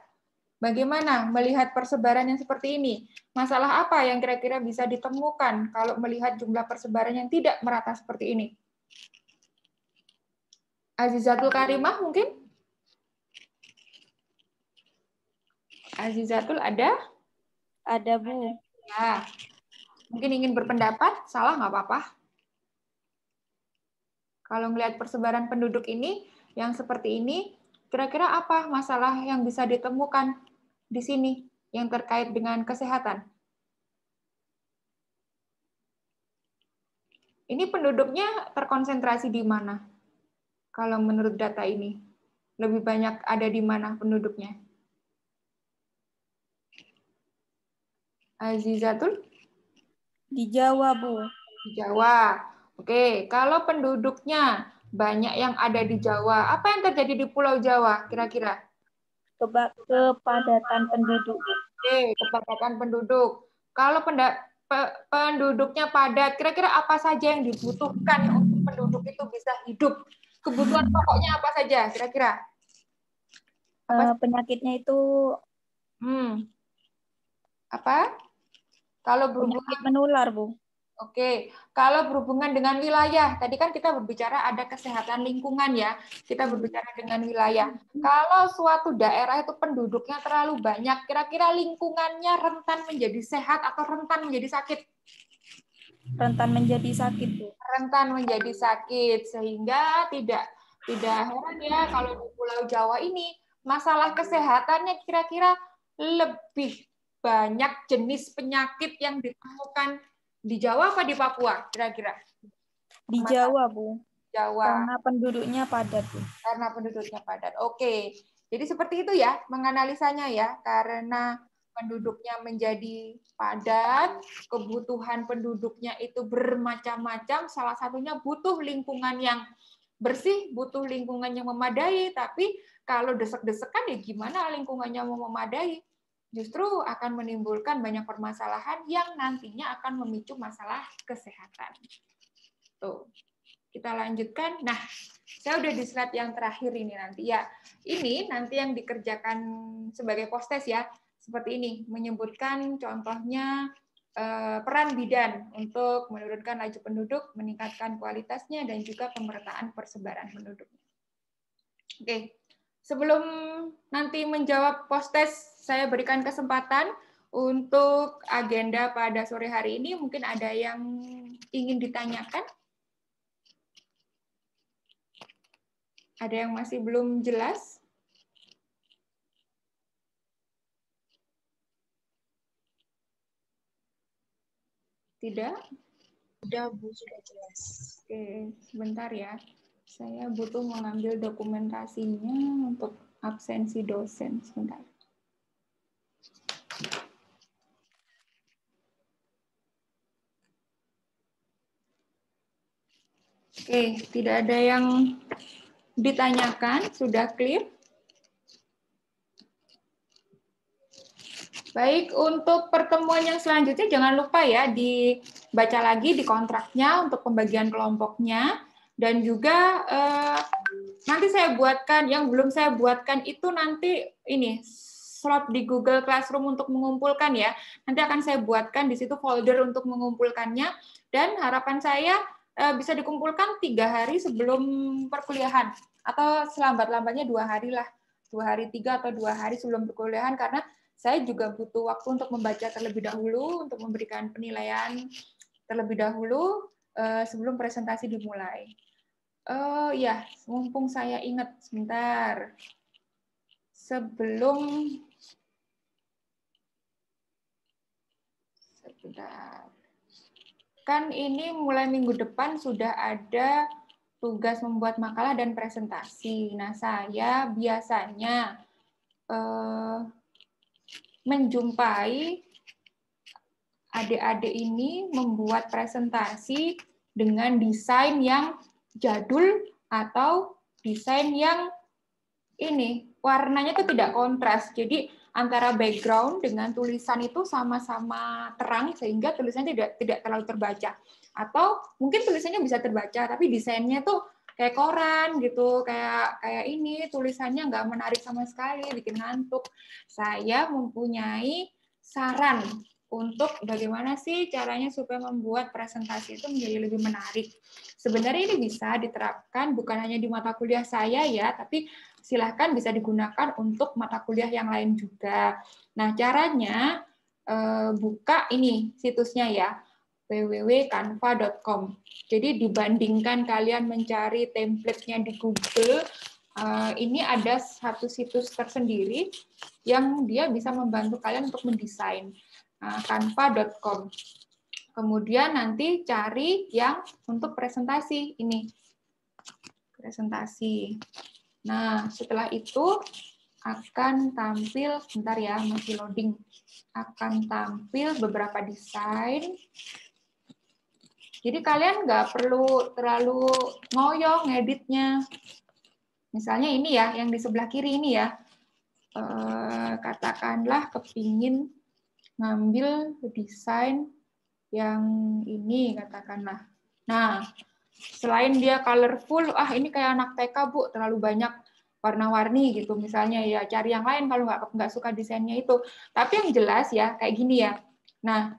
Bagaimana melihat persebaran yang seperti ini? Masalah apa yang kira-kira bisa ditemukan kalau melihat jumlah persebaran yang tidak merata seperti ini? Azizatul Karimah mungkin? Azizatul ada? Ada, Bu. Ya. Mungkin ingin berpendapat, salah nggak apa-apa. Kalau melihat persebaran penduduk ini, yang seperti ini, kira-kira apa masalah yang bisa ditemukan di sini yang terkait dengan kesehatan? Ini penduduknya terkonsentrasi di mana? Kalau menurut data ini, lebih banyak ada di mana penduduknya? Azizatul? Di Jawa, Bu. Di Jawa. Oke, kalau penduduknya banyak yang ada di Jawa, apa yang terjadi di Pulau Jawa kira-kira? Kepadatan penduduk. Oke, kepadatan penduduk. Kalau penduduknya padat, kira-kira apa saja yang dibutuhkan untuk penduduk itu bisa hidup? Kebutuhan pokoknya apa saja kira-kira? Penyakitnya itu apa? Kalau berhubungan penyakit menular, Bu. Oke, kalau berhubungan dengan wilayah, tadi kan kita berbicara ada kesehatan lingkungan ya, kita berbicara dengan wilayah. Kalau suatu daerah itu penduduknya terlalu banyak, kira-kira lingkungannya rentan menjadi sehat atau rentan menjadi sakit? Rentan menjadi sakit, Bu. Rentan menjadi sakit, sehingga tidak heran ya kalau di Pulau Jawa ini masalah kesehatannya kira-kira lebih banyak jenis penyakit yang ditemukan di Jawa apa di Papua kira-kira? Di Jawa, Bu. Jawa. Karena penduduknya padat, Bu. Karena penduduknya padat. Oke. Jadi seperti itu ya menganalisanya ya. Karena penduduknya menjadi padat, kebutuhan penduduknya itu bermacam-macam, salah satunya butuh lingkungan yang bersih, butuh lingkungan yang memadai, tapi kalau desek-desekan ya gimana lingkungannya mau memadai? Justru akan menimbulkan banyak permasalahan yang nantinya akan memicu masalah kesehatan. Tuh, kita lanjutkan. Nah, saya udah di slide yang terakhir ini nanti ya. Ini nanti yang dikerjakan sebagai post-test ya, seperti ini, menyebutkan contohnya peran bidan untuk menurunkan laju penduduk, meningkatkan kualitasnya, dan juga pemerataan persebaran penduduk. Oke, sebelum nanti menjawab post-test, saya berikan kesempatan untuk agenda pada sore hari ini. Mungkin ada yang ingin ditanyakan? Ada yang masih belum jelas? Tidak? Sudah, Bu, sudah jelas. Oke, sebentar ya. Saya butuh mengambil dokumentasinya untuk absensi dosen. Sebentar. Oke, tidak ada yang ditanyakan, sudah clear. Baik, untuk pertemuan yang selanjutnya jangan lupa ya dibaca lagi di kontraknya untuk pembagian kelompoknya, dan juga nanti saya buatkan, yang belum saya buatkan itu nanti ini slot di Google Classroom untuk mengumpulkan ya. Nanti akan saya buatkan di situ folder untuk mengumpulkannya, dan harapan saya bisa dikumpulkan 3 hari sebelum perkuliahan, atau selambat-lambatnya 2 hari lah, 2 hari 3 atau 2 hari sebelum perkuliahan, karena saya juga butuh waktu untuk membaca terlebih dahulu, untuk memberikan penilaian terlebih dahulu sebelum presentasi dimulai. Oh ya, mumpung saya ingat sebentar. Sebentar. Kan ini mulai minggu depan sudah ada tugas membuat makalah dan presentasi. Nah, saya biasanya menjumpai adik-adik ini membuat presentasi dengan desain yang jadul atau desain yang ini warnanya itu tidak kontras. Jadi antara background dengan tulisan itu sama-sama terang sehingga tulisannya tidak terlalu terbaca. Atau mungkin tulisannya bisa terbaca tapi desainnya tuh kayak koran gitu, kayak ini tulisannya nggak menarik sama sekali, bikin ngantuk. Saya mempunyai saran untuk bagaimana sih caranya supaya membuat presentasi itu menjadi lebih menarik. Sebenarnya ini bisa diterapkan bukan hanya di mata kuliah saya ya, tapi silahkan bisa digunakan untuk mata kuliah yang lain juga. Nah, caranya buka ini situsnya ya, www.canva.com. Jadi dibandingkan kalian mencari template-nya di Google, ini ada satu situs tersendiri yang dia bisa membantu kalian untuk mendesain. Canva.com. Kemudian nanti cari yang untuk presentasi ini. Presentasi. Nah, setelah itu akan tampil, sebentar ya, masih loading. Akan tampil beberapa desain. Jadi kalian nggak perlu terlalu ngoyo ngeditnya. Misalnya ini ya, yang di sebelah kiri ini ya. Katakanlah kepingin ngambil desain yang ini, katakanlah. Nah, selain dia colorful, ini kayak anak TK, Bu, terlalu banyak warna-warni gitu. Misalnya ya cari yang lain kalau nggak suka desainnya itu. Tapi yang jelas ya, kayak gini ya. Nah,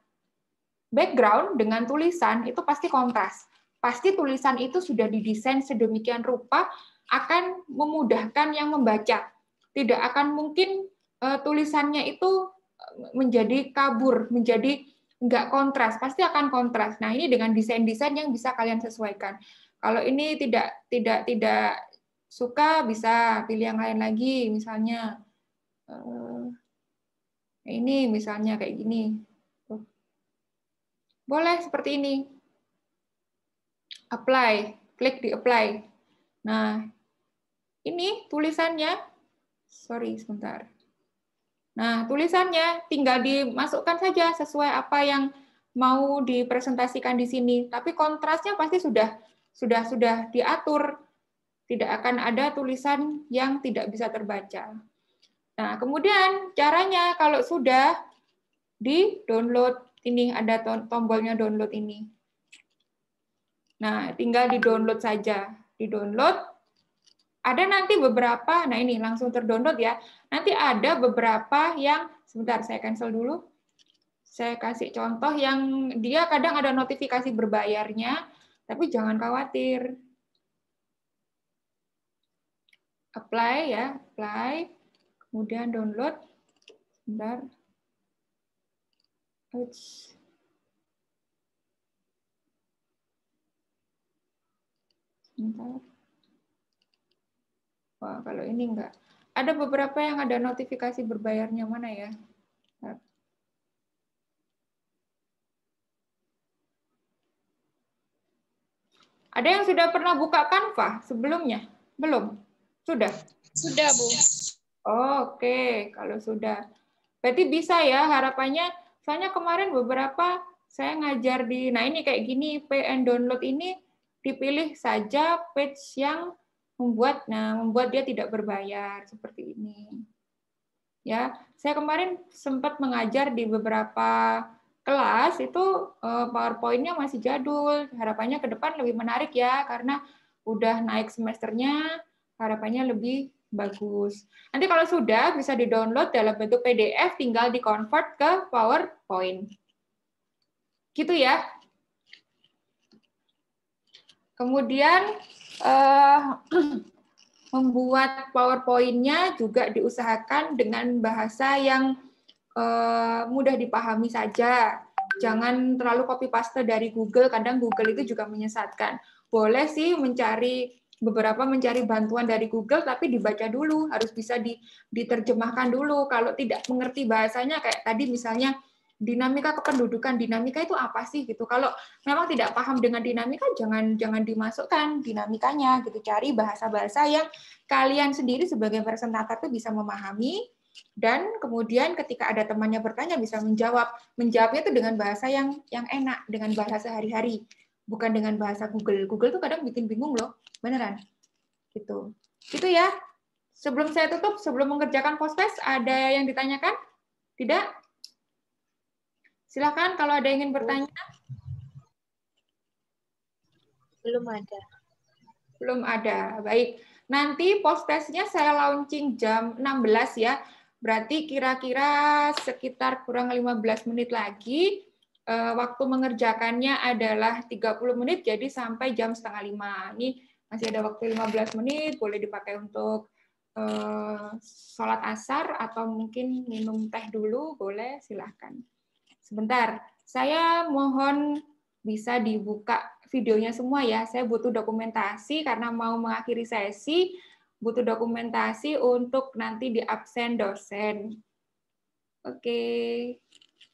background dengan tulisan itu pasti kontras. Pasti tulisan itu sudah didesain sedemikian rupa akan memudahkan yang membaca. Tidak akan mungkin tulisannya itu menjadi kabur, menjadi nggak kontras, pasti akan kontras. Nah, ini dengan desain-desain yang bisa kalian sesuaikan. Kalau ini tidak suka, bisa pilih yang lain lagi, misalnya ini misalnya kayak gini. Boleh seperti ini. Apply, klik di apply. Nah, ini tulisannya, sorry sebentar. Nah, tulisannya tinggal dimasukkan saja sesuai apa yang mau dipresentasikan di sini. Tapi kontrasnya pasti sudah diatur. Tidak akan ada tulisan yang tidak bisa terbaca. Nah, kemudian caranya kalau sudah di-download, ini ada tombolnya download ini. Nah, tinggal di-download saja. Di-download. Ada nanti beberapa, nah ini langsung terdownload ya. Nanti ada beberapa yang, sebentar saya cancel dulu. Saya kasih contoh yang dia kadang ada notifikasi berbayarnya, tapi jangan khawatir. Apply ya, apply. Kemudian download. Sebentar. Sebentar. Wah, kalau ini enggak. Ada beberapa yang ada notifikasi berbayarnya, mana ya? Ada yang sudah pernah buka Canva sebelumnya? Belum? Sudah? Sudah, Bu. Oke, kalau sudah. Berarti bisa ya harapannya. Soalnya kemarin beberapa saya ngajar di, nah ini kayak gini, pay and download ini dipilih saja page yang membuat dia tidak berbayar seperti ini. Ya, saya kemarin sempat mengajar di beberapa kelas itu PowerPoint-nya masih jadul. Harapannya ke depan lebih menarik ya karena udah naik semesternya, harapannya lebih bagus. Nanti kalau sudah bisa di-download dalam bentuk PDF, tinggal di-convert ke PowerPoint. Gitu ya. Kemudian membuat PowerPoint-nya juga diusahakan dengan bahasa yang mudah dipahami saja. Jangan terlalu copy-paste dari Google, kadang Google itu juga menyesatkan. Boleh sih mencari bantuan dari Google, tapi dibaca dulu, harus bisa diterjemahkan dulu. Kalau tidak mengerti bahasanya, kayak tadi misalnya dinamika kependudukan, dinamika itu apa sih gitu. Kalau memang tidak paham dengan dinamika, jangan dimasukkan dinamikanya gitu. Cari bahasa-bahasa yang kalian sendiri sebagai presentator itu bisa memahami, dan kemudian ketika ada temannya bertanya bisa menjawab. Menjawabnya itu dengan bahasa yang enak, dengan bahasa sehari-hari, bukan dengan bahasa Google. Google tuh kadang bikin bingung loh, beneran. Gitu. Itu ya. Sebelum saya tutup, sebelum mengerjakan post-test, ada yang ditanyakan? Tidak? Silakan kalau ada yang ingin bertanya. Belum ada. Belum ada. Baik. Nanti post-testnya saya launching jam 16 ya. Berarti kira-kira sekitar kurang 15 menit lagi. Waktu mengerjakannya adalah 30 menit, jadi sampai jam setengah 5. Ini masih ada waktu 15 menit, boleh dipakai untuk sholat asar atau mungkin minum teh dulu, boleh, silahkan. Sebentar, saya mohon bisa dibuka videonya semua ya. Saya butuh dokumentasi karena mau mengakhiri sesi, butuh dokumentasi untuk nanti di absen dosen. Oke,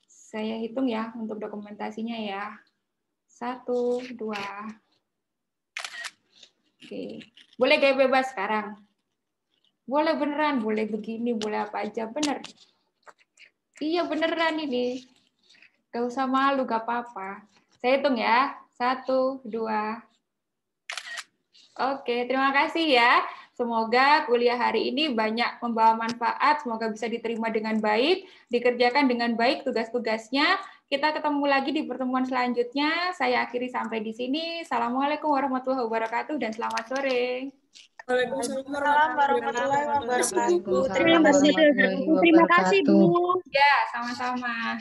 saya hitung ya untuk dokumentasinya ya. 1, 2. Oke, boleh gaya bebas sekarang. Boleh beneran, boleh begini, boleh apa aja, bener. Iya beneran ini. Gak usah malu, gak apa-apa. Saya hitung ya. 1, 2. Oke, terima kasih ya. Semoga kuliah hari ini banyak membawa manfaat, semoga bisa diterima dengan baik, dikerjakan dengan baik tugas-tugasnya. Kita ketemu lagi di pertemuan selanjutnya. Saya akhiri sampai di sini. Assalamualaikum warahmatullahi wabarakatuh dan selamat sore. Waalaikumsalam warahmatullahi wabarakatuh. Terima kasih, Bu. Ya, sama-sama.